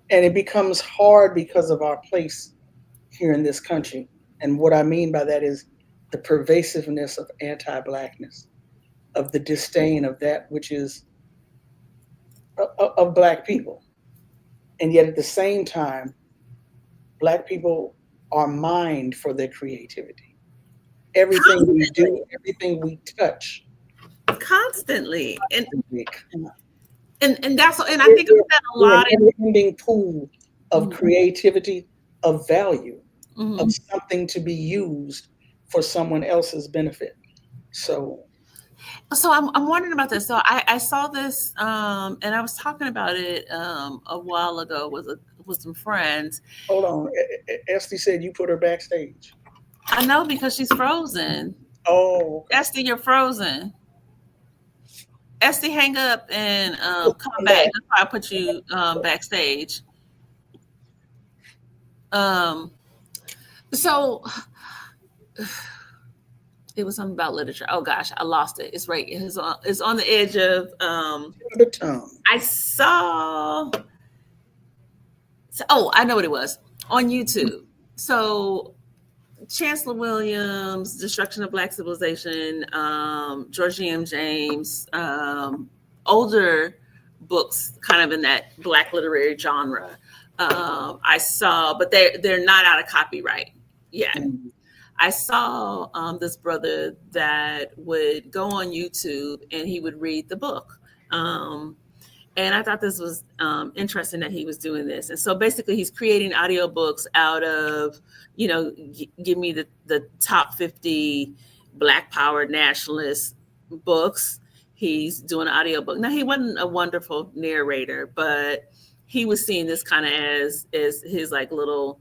And it becomes hard because of our place here in this country. And what I mean by that is the pervasiveness of anti-Blackness, of the disdain of that which is of Black people. And yet at the same time, Black people are mined for their creativity. Everything we do, everything we touch. Constantly. And And that's, and I think that a lot an ending pool of creativity, of value, of something to be used for someone else's benefit. So I'm wondering about this. So I saw this, and I was talking about it a while ago with some friends. Hold on, Estee said you put her backstage. I know, because she's frozen. Oh, okay. Estee, you're frozen. Estee, hang up and come back. That's why I put you backstage. So it was something about literature. Oh gosh, I lost it. It's right. It's on the edge of The tongue. I saw. Oh, I know what it was on YouTube. So Chancellor Williams, Destruction of Black Civilization, George M. James, older books kind of in that Black literary genre. I saw, but they're not out of copyright yet. I saw this brother that would go on YouTube and he would read the book. And I thought this was interesting that he was doing this. And so basically he's creating audiobooks out of, give me the top 50 Black Power nationalist books. He's doing an audiobook. Now, he wasn't a wonderful narrator, but he was seeing this kind of as his like little,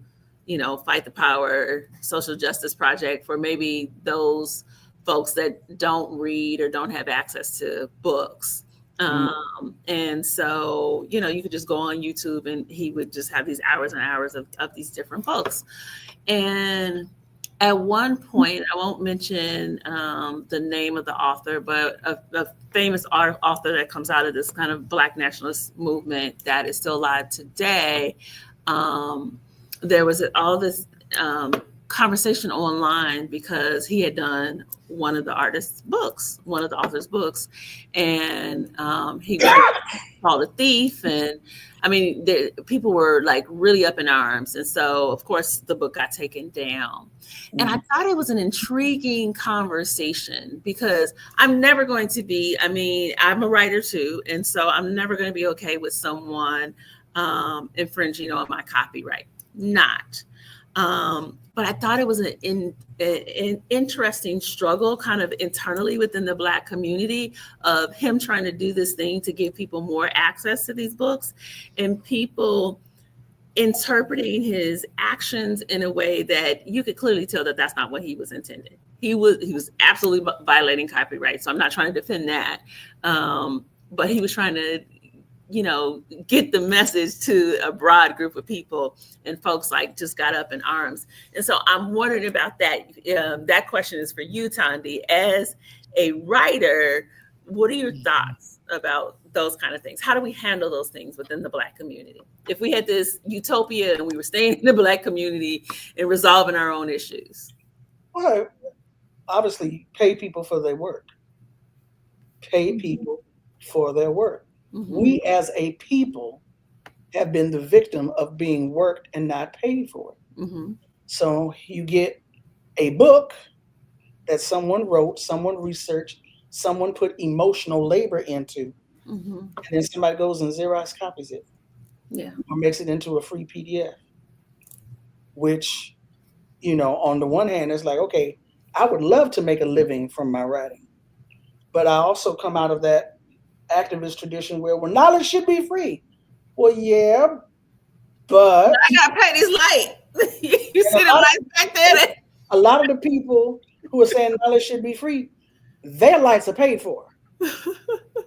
fight the power social justice project for maybe those folks that don't read or don't have access to books. And so, you could just go on YouTube and he would just have these hours and hours of these different books. And at one point, I won't mention the name of the author, but a famous author that comes out of this kind of Black nationalist movement that is still alive today. There was all this conversation online because he had done one of the author's books, and he was called a thief. And I mean, people were like really up in arms. And so, of course, the book got taken down. And I thought it was an intriguing conversation because I'm never going to be, I'm a writer too. And so I'm never going to be okay with someone infringing on my copyright. Not. But I thought it was an interesting struggle kind of internally within the Black community of him trying to do this thing to give people more access to these books and people interpreting his actions in a way that you could clearly tell that that's not what he was intending. He was absolutely violating copyright. So I'm not trying to defend that. But he was trying to get the message to a broad group of people, and folks just got up in arms. And so I'm wondering about that. That question is for you, Thandi. As a writer, what are your thoughts about those kind of things? How do we handle those things within the Black community? If we had this utopia and we were staying in the Black community and resolving our own issues. Well, obviously, pay people for their work. Pay people for their work. We as a people have been the victim of being worked and not paid for it. So you get a book that someone wrote, someone researched, someone put emotional labor into, and then somebody goes and Xerox copies it, or makes it into a free PDF, which, on the one hand, it's like, okay, I would love to make a living from my writing, but I also come out of that activist tradition where knowledge should be free. Well, yeah, but I got paid this light. You see the lights back there? A lot of the people who are saying knowledge should be free, their lights are paid for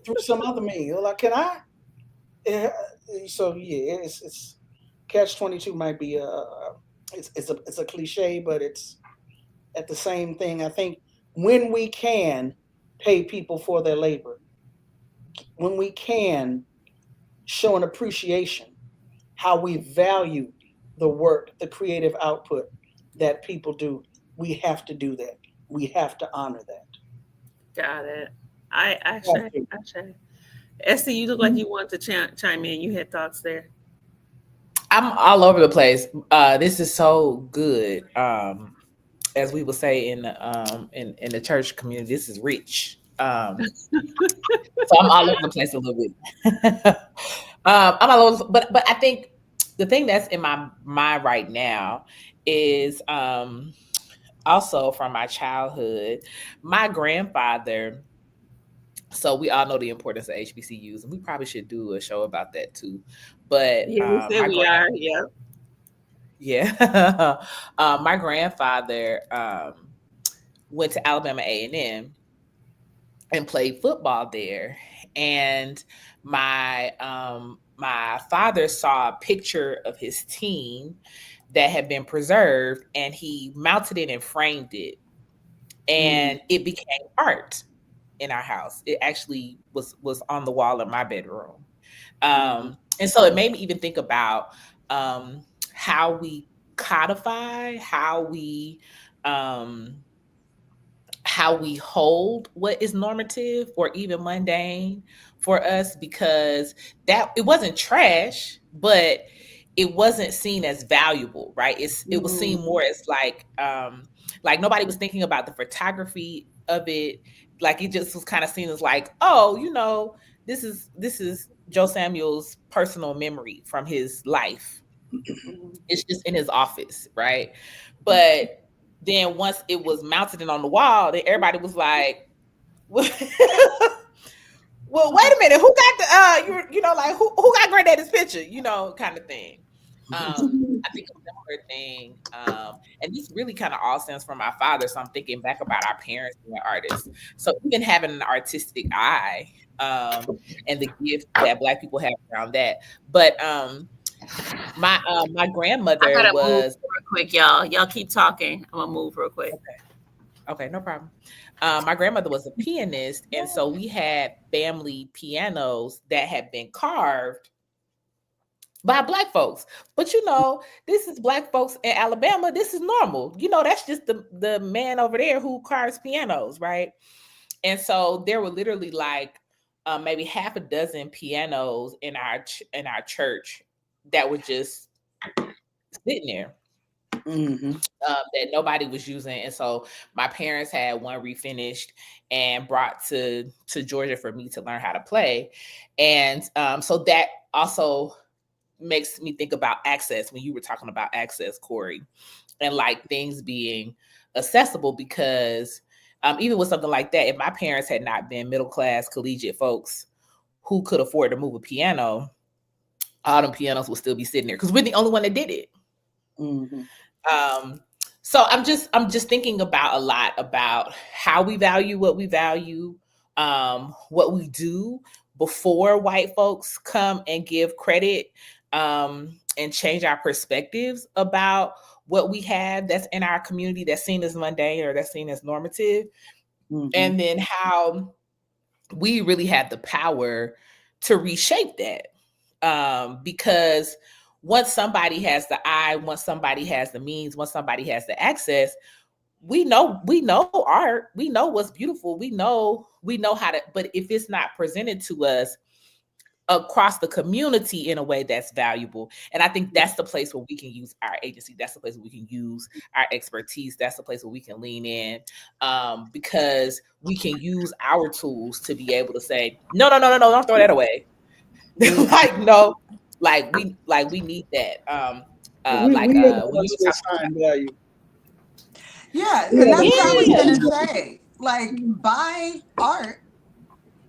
through some other means. They're like, can I? So yeah, it's catch-22 might be it's a cliche, but it's at the same thing. I think when we can pay people for their labor, when we can show an appreciation, how we value the work, the creative output that people do, we have to do that. We have to honor that. Got it. I actually. Estee, you look like you want to chime in. You had thoughts there. I'm all over the place. This is so good. As we would say in the church community, this is rich. So I'm all over the place a little bit. I'm all over, but I think the thing that's in my mind right now is also from my childhood. My grandfather. So we all know the importance of HBCUs, and we probably should do a show about that too. But my grandfather went to Alabama A&M and played football there, and my father saw a picture of his team that had been preserved, and he mounted it and framed it, and it became art in our house. It actually was on the wall in my bedroom. And so it made me even think about how we codify, how we hold what is normative or even mundane for us, because that it wasn't trash, but it wasn't seen as valuable, right? It was seen more as like nobody was thinking about the photography of it. Like it just was kind of seen as like, oh, this is Joe Samuel's personal memory from his life. It's just in his office, right? But then once it was mounted on the wall, then everybody was like, well, wait a minute, who got the who got granddaddy's picture, kind of thing. I think another thing, and this really kind of all stems from my father. So I'm thinking back about our parents being artists. So even having an artistic eye, and the gift that Black people have around that. But my grandmother was move real quick, y'all. Y'all keep talking. I'm gonna move real quick. Okay, no problem. My grandmother was a pianist, and so we had family pianos that had been carved by Black folks. But this is Black folks in Alabama. This is normal. That's just the man over there who carves pianos, right? And so there were literally like maybe half a dozen pianos in our church that were just sitting there. That nobody was using. And so my parents had one refinished and brought to Georgia for me to learn how to play. And so that also makes me think about access when you were talking about access, Corrie, and like things being accessible, because even with something like that, if my parents had not been middle class collegiate folks who could afford to move a piano, all them pianos would still be sitting there because we're the only one that did it. So I'm just thinking about a lot about how we value what we value, what we do before white folks come and give credit, and change our perspectives about what we have that's in our community that's seen as mundane or that's seen as normative. And then how we really have the power to reshape that. Because once somebody has the eye, once somebody has the means, once somebody has the access, we know art, we know what's beautiful, we know how to, but if it's not presented to us across the community in a way that's valuable. And I think that's the place where we can use our agency. That's the place where we can use our expertise. That's the place where we can lean in, because we can use our tools to be able to say, no, don't throw that away. Like, no, we need that. When you were talking about value. Yeah, and that's what I was gonna say. Like, buy art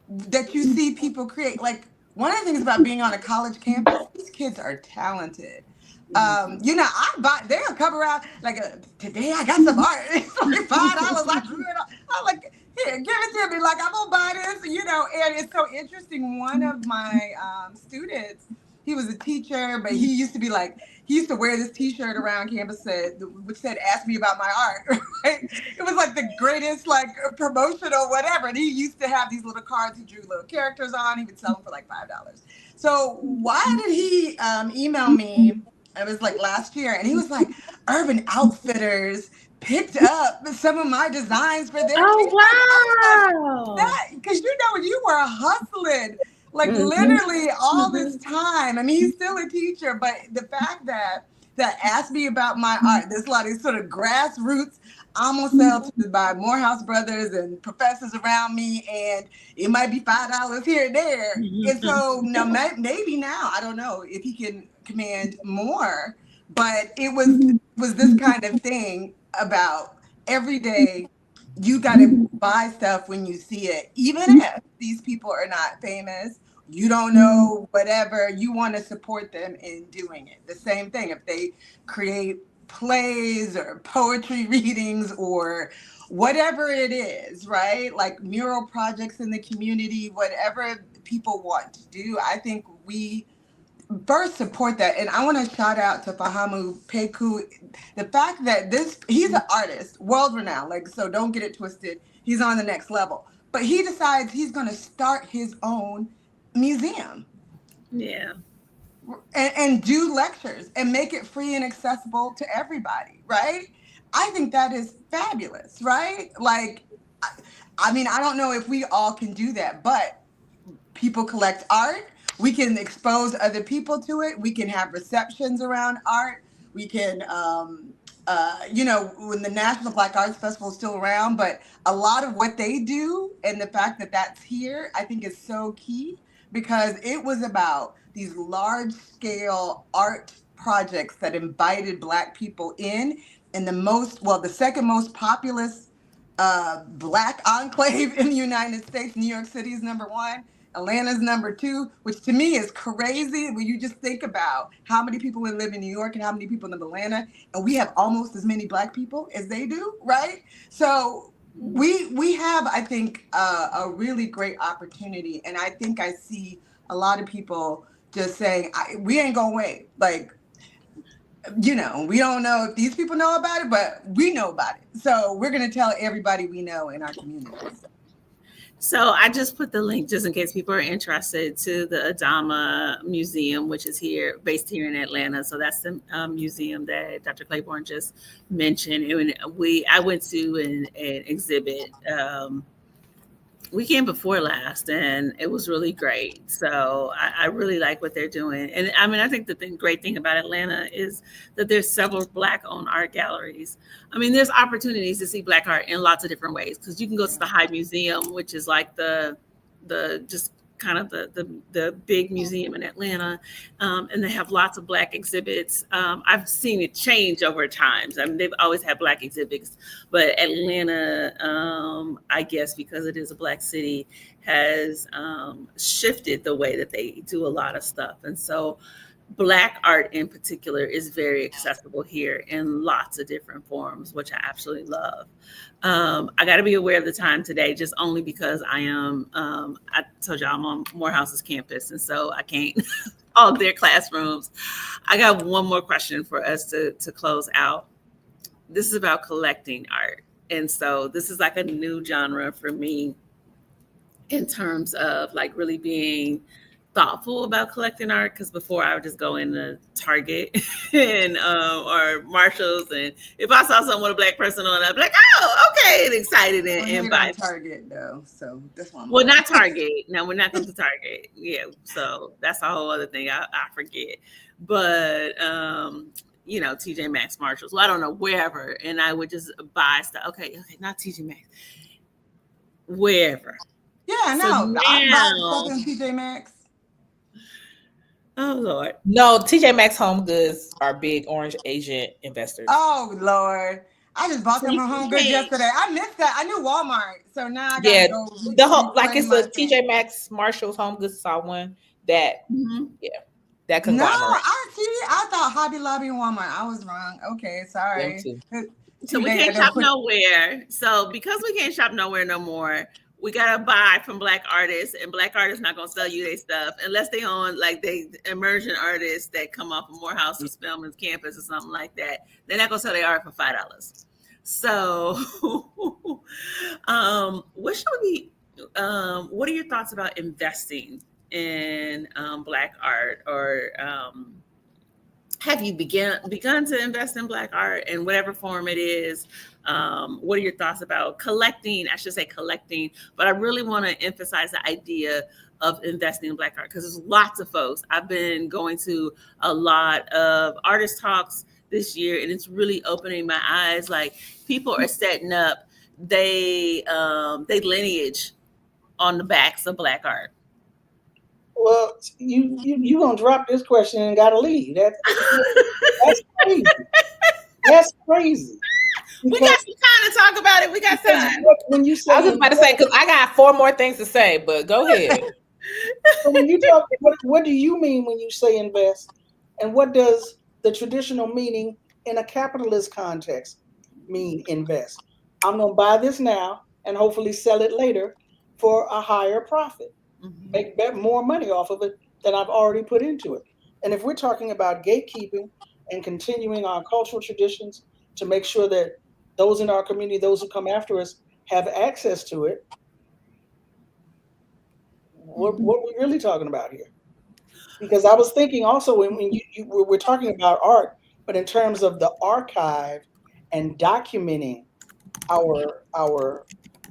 that you see people create. Like, one of the things about being on a college campus, these kids are talented. They'll come around like, today I got some art. It's like $5. I drew it. I'm like, here, give it to me. Like, I'm gonna buy this. And it's so interesting. One of my students, He was a teacher, but he used to be like, he used to wear this T-shirt around campus which said, "Ask me about my art." Right? It was like the greatest like promotional whatever. And he used to have these little cards he drew little characters on. He would sell them for like $5. So why did he email me? It was like last year, and he was like, Urban Outfitters picked up some of my designs for their wow. Because you were hustling like literally all this time. I mean, he's still a teacher, but the fact that asked me about my art, there's a lot of sort of grassroots, almost sell by Morehouse Brothers and professors around me, and it might be $5 here and there. And so now maybe now, I don't know if he can command more, but it was this kind of thing about every day you got to buy stuff when you see it, even if these people are not famous, you don't know, whatever, you want to support them in doing it. The same thing if they create plays or poetry readings or whatever it is, right? Like mural projects in the community, whatever people want to do. I think we first support that. And I want to shout out to Fahamu Peku. The fact that he's an artist, world renowned, like, so don't get it twisted. He's on the next level, but he decides he's going to start his own museum. Yeah. And do lectures and make it free and accessible to everybody, right? I think that is fabulous, right? Like, I mean, I don't know if we all can do that, but people collect art. We can expose other people to it. We can have receptions around art. We can, when the National Black Arts Festival is still around, but a lot of what they do and the fact that that's here, I think is so key, because it was about these large scale art projects that invited Black people in the second most populous Black enclave in the United States. New York City is number 1. Atlanta's number 2, which to me is crazy when you just think about how many people live in New York and how many people live in Atlanta, and we have almost as many Black people as they do, right? So we have, I think, a really great opportunity, and I think I see a lot of people just saying, we ain't gonna wait. Like, we don't know if these people know about it, but we know about it. So we're gonna tell everybody we know in our communities. So I just put the link just in case people are interested to the Adama Museum, which is based here in Atlanta. So that's the museum that Dr. Claiborne just mentioned. And I went to an exhibit weekend before last, and it was really great. So I really like what they're doing. And I mean, I think the great thing about Atlanta is that there's several Black-owned art galleries. I mean, there's opportunities to see Black art in lots of different ways, because you can go to the High Museum, which is like the just kind of the big museum in Atlanta, and they have lots of Black exhibits. I've seen it change over time. I mean, they've always had Black exhibits, but Atlanta, I guess because it is a Black city, has shifted the way that they do a lot of stuff. And so Black art in particular is very accessible here in lots of different forms, which I absolutely love. I got to be aware of the time today, just only because I told y'all I'm on Morehouse's campus, and so I can't all their classrooms. I got one more question for us to close out. This is about collecting art. And so this is like a new genre for me in terms of like really being thoughtful about collecting art, because before I would just go into Target and or Marshalls, and if I saw someone with a Black person on, I'd be like, oh, okay, and excited and buy. Target though, so this one. Well, not Target. No, we're not going to Target. Yeah, so that's a whole other thing. I forget, but TJ Maxx, Marshalls. Well, I don't know, wherever, and I would just buy stuff. Okay, not TJ Maxx, wherever. Yeah, no, I buy stuff in TJ Maxx. Oh Lord. No, TJ Maxx Home Goods are big orange agent investors. Oh Lord. I just bought them from Home Goods yesterday. I missed that. I knew Walmart. So now I gotta go. The whole it's a TJ Maxx, Marshalls, Home Goods saw one that that conglomerate. No, I thought Hobby Lobby and Walmart. I was wrong. Okay, sorry. So we can't shop nowhere. So because we can't shop nowhere no more, we gotta buy from Black artists, and Black artists not gonna sell you their stuff unless they own like they immersion artists that come off of Morehouse or Spelman's campus or something like that. They're not gonna sell their art for $5. So, what should we? What are your thoughts about investing in Black art, or have you begun to invest in Black art in whatever form it is? What are your thoughts about collecting? I should say collecting, but I really want to emphasize the idea of investing in Black art, because there's lots of folks. I've been going to a lot of artist talks this year, and it's really opening my eyes. Like, people are setting up they lineage on the backs of Black art. Well, you gonna drop this question and gotta leave. That's crazy. That's crazy. We got some time to talk about it. We got time. When you say, I was just about to say, because I got 4 more things to say, but go ahead. So when you talk, what do you mean when you say invest, and what does the traditional meaning in a capitalist context mean invest? I'm gonna buy this now and hopefully sell it later for a higher profit. Make more money off of it than I've already put into it. And if we're talking about gatekeeping and continuing our cultural traditions to make sure that those in our community, those who come after us, have access to it, what are we really talking about here? Because I was thinking also when we're talking about art, but in terms of the archive and documenting our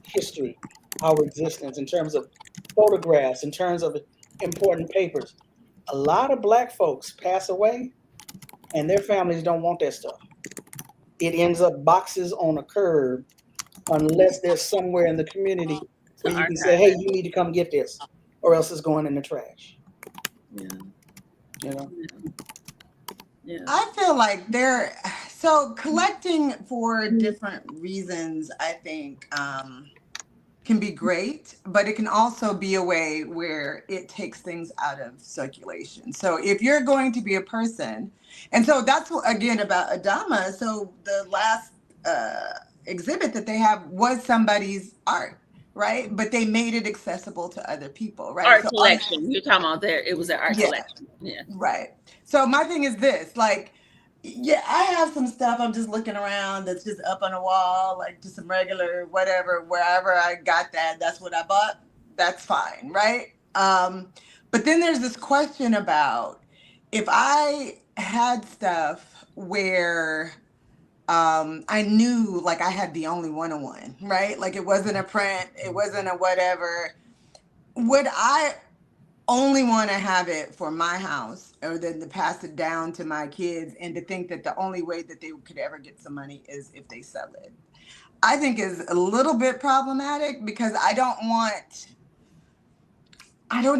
history, our existence, in terms of photographs, in terms of important papers. A lot of Black folks pass away and their families don't want that stuff. It ends up boxes on a curb unless there's somewhere in the community where you can say, hey, you need to come get this, or else it's going in the trash. Yeah. You know? Yeah. I feel like so collecting for different reasons, I think, can be great, but it can also be a way where it takes things out of circulation. So if you're going to be a person, and so that's again about Adama. So the last exhibit that they have was somebody's art, right? But they made it accessible to other people, right? Art so collection. You're talking about there. It was an art collection. Yeah. Right. So my thing is this, like, yeah, I have some stuff I'm just looking around that's just up on a wall, like just some regular whatever, wherever I got that's what I bought. That's fine, right? But then there's this question about if I had stuff where I knew like I had the only one-on-one, right? Like it wasn't a print, it wasn't a whatever. Would I only want to have it for my house, or then to pass it down to my kids, and to think that the only way that they could ever get some money is if they sell it? I think is a little bit problematic, because I don't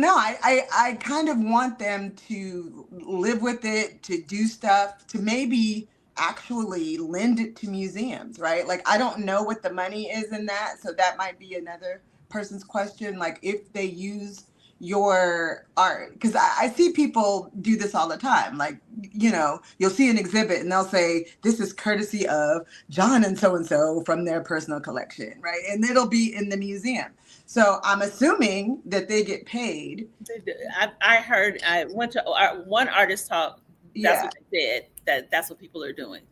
know. I kind of want them to live with it, to do stuff, to maybe actually lend it to museums, right? Like, I don't know what the money is in that. So that might be another person's question. Like, if they use your art, because I see people do this all the time. Like, you know, you'll see an exhibit and they'll say, this is courtesy of John and so from their personal collection, right? And it'll be in the museum. So I'm assuming that they get paid. I went to one artist talk. That's what they said, that's what people are doing.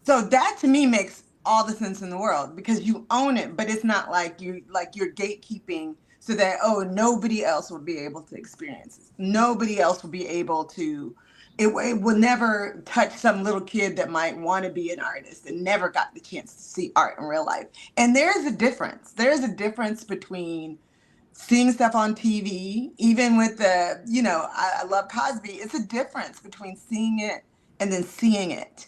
So that to me makes all the sense in the world, because you own it, but it's not like you're gatekeeping so that, nobody else will be able to experience it. Nobody else will be able to, it will never touch some little kid that might want to be an artist and never got the chance to see art in real life. And there's a difference. There's a difference between seeing stuff on TV, even with the, I love Cosby. It's a difference between seeing it and then seeing it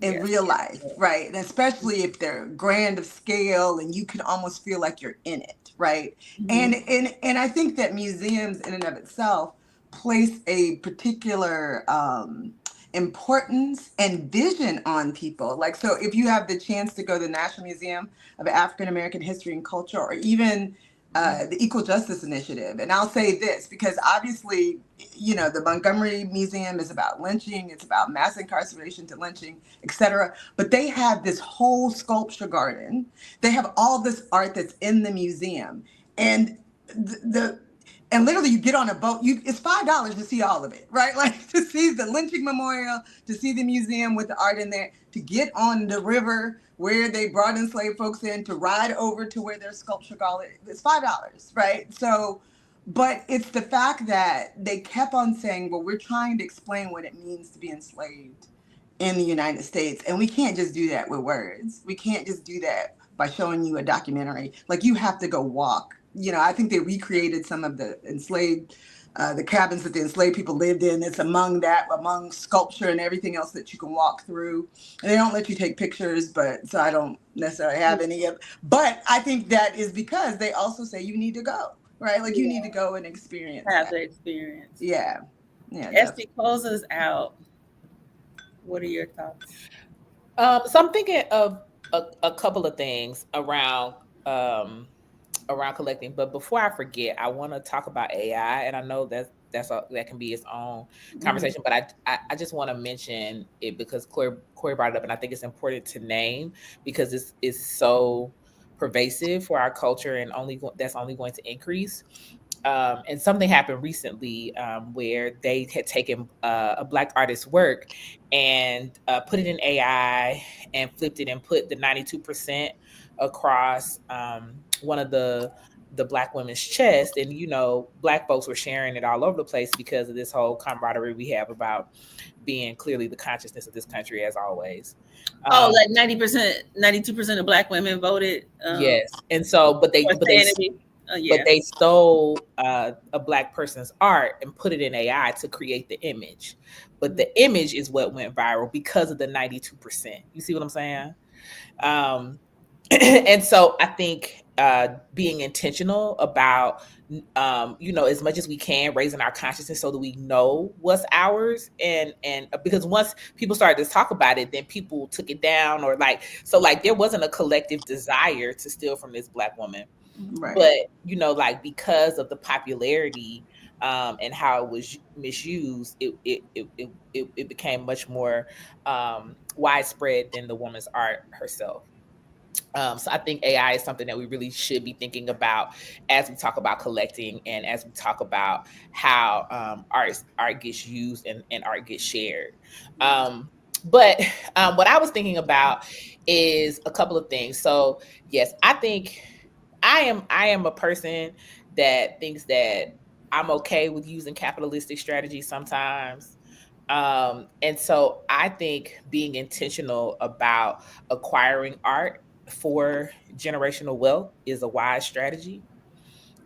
in real life, right? And especially if they're grand of scale and you can almost feel like you're in it, right? Mm-hmm. And I think that museums in and of itself place a particular importance and vision on people. Like, so if you have the chance to go to the National Museum of African American History and Culture, or even the Equal Justice Initiative. And I'll say this, because obviously, the Montgomery Museum is about lynching, it's about mass incarceration to lynching, etc. But they have this whole sculpture garden. They have all this art that's in the museum. And and literally you get on a boat, it's $5 to see all of it, right? Like to see the lynching memorial, to see the museum with the art in there, to get on the river where they brought enslaved folks in, to ride over to where their sculpture it's $5, right? So, but it's the fact that they kept on saying, well, we're trying to explain what it means to be enslaved in the United States. And we can't just do that with words. We can't just do that by showing you a documentary. Like, you have to go walk. I think they recreated some of the enslaved, the cabins that the enslaved people lived in. It's among sculpture and everything else that you can walk through. And they don't let you take pictures, so I don't necessarily have any of. But I think that is because they also say you need to go, right? Like, you need to go and experience. Have the experience. Yeah. Estee, closes out. What are your thoughts? So I'm thinking of a couple of things around collecting, but before I forget, I want to talk about AI, and I know that can be its own conversation, but I just want to mention it because Corrie brought it up, and I think it's important to name because it's so pervasive for our culture, and that's only going to increase. And something happened recently where they had taken a Black artist's work and put it in AI and flipped it and put the 92% across one of the Black women's chest. And, Black folks were sharing it all over the place because of this whole camaraderie we have about being clearly the consciousness of this country, as always. Like 92% of Black women voted. Yes. And so, but they stole a Black person's art and put it in AI to create the image. But the image is what went viral because of the 92%. You see what I'm saying? And so I think being intentional about, as much as we can, raising our consciousness so that we know what's ours. And because once people started to talk about it, then people took it down there wasn't a collective desire to steal from this Black woman. Right. But, because of the popularity and how it was misused, it became much more widespread than the woman's art herself. So I think AI is something that we really should be thinking about as we talk about collecting and as we talk about how art gets used and art gets shared. But what I was thinking about is a couple of things. So yes, I think I am a person that thinks that I'm okay with using capitalistic strategies sometimes. And so I think being intentional about acquiring art for generational wealth is a wise strategy.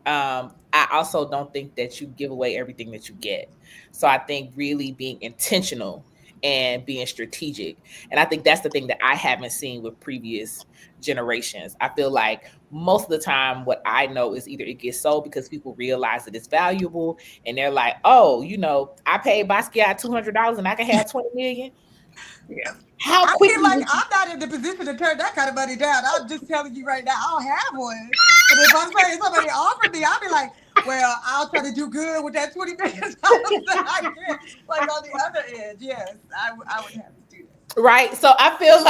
I also don't think that you give away everything that you get. So I think really being intentional and being strategic. And I think that's the thing that I haven't seen with previous generations. I feel like most of the time what I know is either it gets sold because people realize that it's valuable and they're like, oh, I paid Basquiat $200 and I can have 20 million. Yeah. I feel like I'm not in the position to turn that kind of money down. I'm just telling you right now, I don't have one. But if I'm saying somebody offered me, I'll be like, well, I'll try to do good with that $20 million that I get. Like on the other end, yes, I would have to do that. Right. So I feel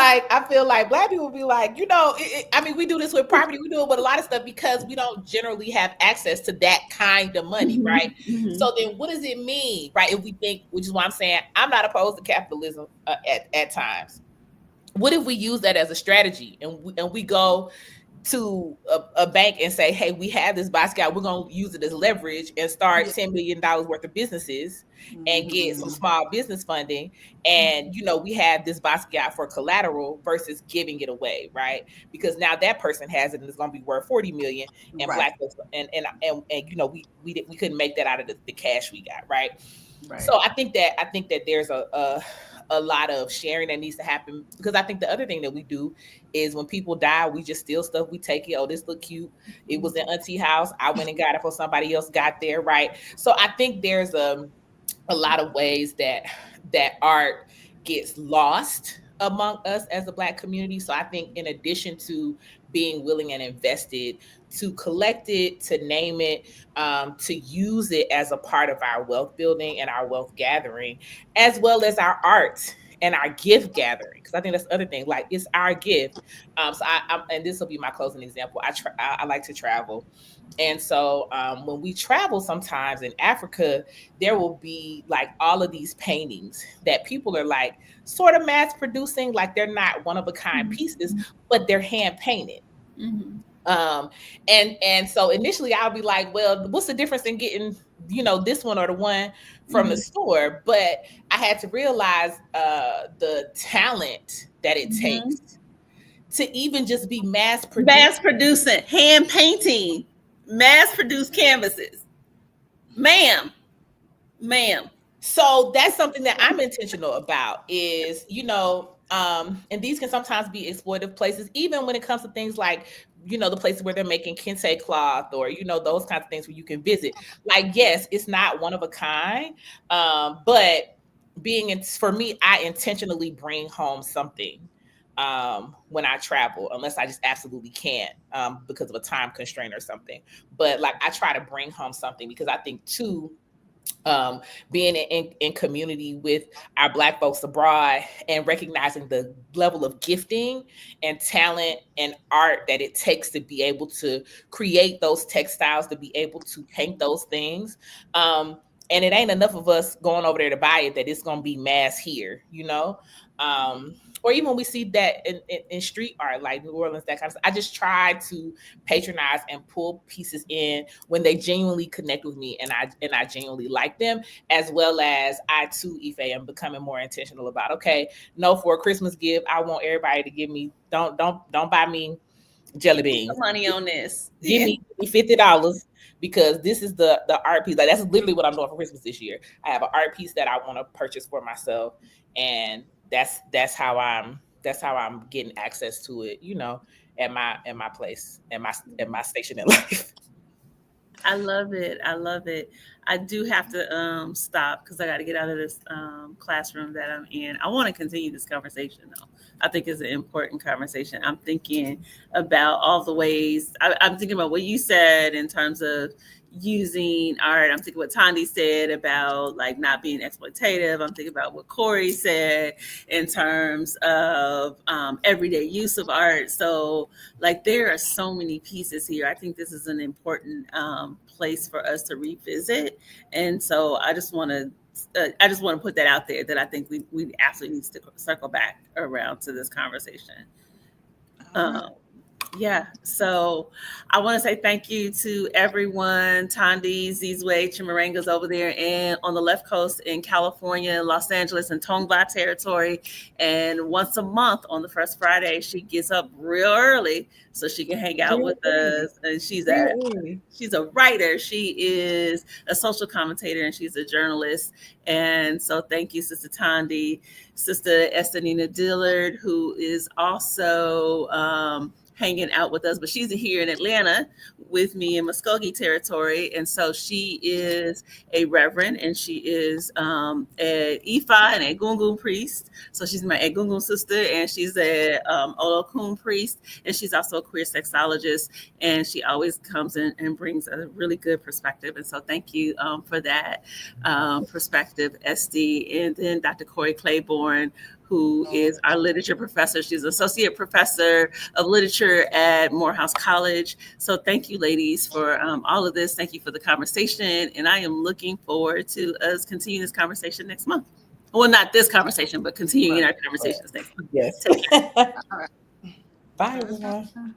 like Black people be like, we do this with property, we do it with a lot of stuff because we don't generally have access to that kind of money, right? Mm-hmm. So then what does it mean, right? If we think, which is why I'm saying I'm not opposed to capitalism at times. What if we use that as a strategy and we go to a bank and say, hey, we have this Basquiat, we're going to use it as leverage and start $10 million worth of businesses and get some small business funding. And, we have this Basquiat for collateral versus giving it away, right? Because now that person has it and it's going to be worth 40 million and Black folks, and we couldn't make that out of the cash we got, right? So I think that there's a lot of sharing that needs to happen, because I think the other thing that we do is when people die, we just steal stuff. We take it. Oh, this look cute. It was in Auntie house. I went and got it before somebody else got there. Right. So I think there's a lot of ways that art gets lost among us as a Black community. So I think in addition to being willing and invested to collect it, to name it, to use it as a part of our wealth building and our wealth gathering, as well as our art and our gift gathering. Because I think that's the other thing. Like, it's our gift. So I and this will be my closing example. I like to travel. And so when we travel sometimes in Africa, there will be like all of these paintings that people are like sort of mass producing, like they're not one of a kind pieces, but they're hand painted. And so initially I'll be like, well, what's the difference in getting, this one or the one from the store? But I had to realize the talent that it takes to even just be mass producing, hand painting, mass produced canvases. Ma'am. So that's something that I'm intentional about is, and these can sometimes be exploitive places, even when it comes to things like, the places where they're making kente cloth or, those kinds of things where you can visit. Like, yes, it's not one of a kind, but for me, I intentionally bring home something when I travel, unless I just absolutely can't because of a time constraint or something. But like, I try to bring home something because I think too, being in community with our Black folks abroad and recognizing the level of gifting and talent and art that it takes to be able to create those textiles, to be able to paint those things. And it ain't enough of us going over there to buy it that it's going to be mass here, or even we see that in street art, like New Orleans, that kind of stuff. I just try to patronize and pull pieces in when they genuinely connect with me and I genuinely like them, as well as I too, Ife, am becoming more intentional about, okay, no, for a Christmas gift, I want everybody to give me, don't buy me jelly beans. Money on this. Give me $50 because this is the art piece. Like, that's literally what I'm doing for Christmas this year. I have an art piece that I want to purchase for myself, and that's how I'm getting access to it, at my place, at my station in life. I love it. I do have to stop because I got to get out of this classroom that I'm in. I want to continue this conversation though. I think it's an important conversation. I'm thinking about all the ways. I'm thinking about what you said in terms of using art. I'm thinking what Thandi said about like not being exploitative. I'm thinking about what Corrie said in terms of everyday use of art. So like there are so many pieces here. I think this is an important place for us to revisit. And so I just want to put that out there that I think we absolutely need to circle back around to this conversation. Yeah, so I want to say thank you to everyone. Thandisizwe, Chimurenga's over there and on the left coast in California, Los Angeles, and Tongva territory. And once a month on the first Friday, she gets up real early so she can hang out with us. And she's a writer. She is a social commentator and she's a journalist. And so thank you, Sister Thandi, Sister Estee Dillard, who is also hanging out with us, but she's here in Atlanta with me in Muskogee territory. And so she is a Reverend and she is a Ifa and a Gungun priest. So she's my Gungun sister and she's a Olokun priest. And she's also a queer sexologist. And she always comes in and brings a really good perspective. And so thank you for that perspective, Estee. And then Dr. Corrie Claiborne, who is our literature professor. She's associate professor of literature at Morehouse College. So thank you, ladies, for all of this. Thank you for the conversation. And I am looking forward to us continuing this conversation next month. Well, not this conversation, but continuing our conversations next month. Yes. Take care. Bye, everyone.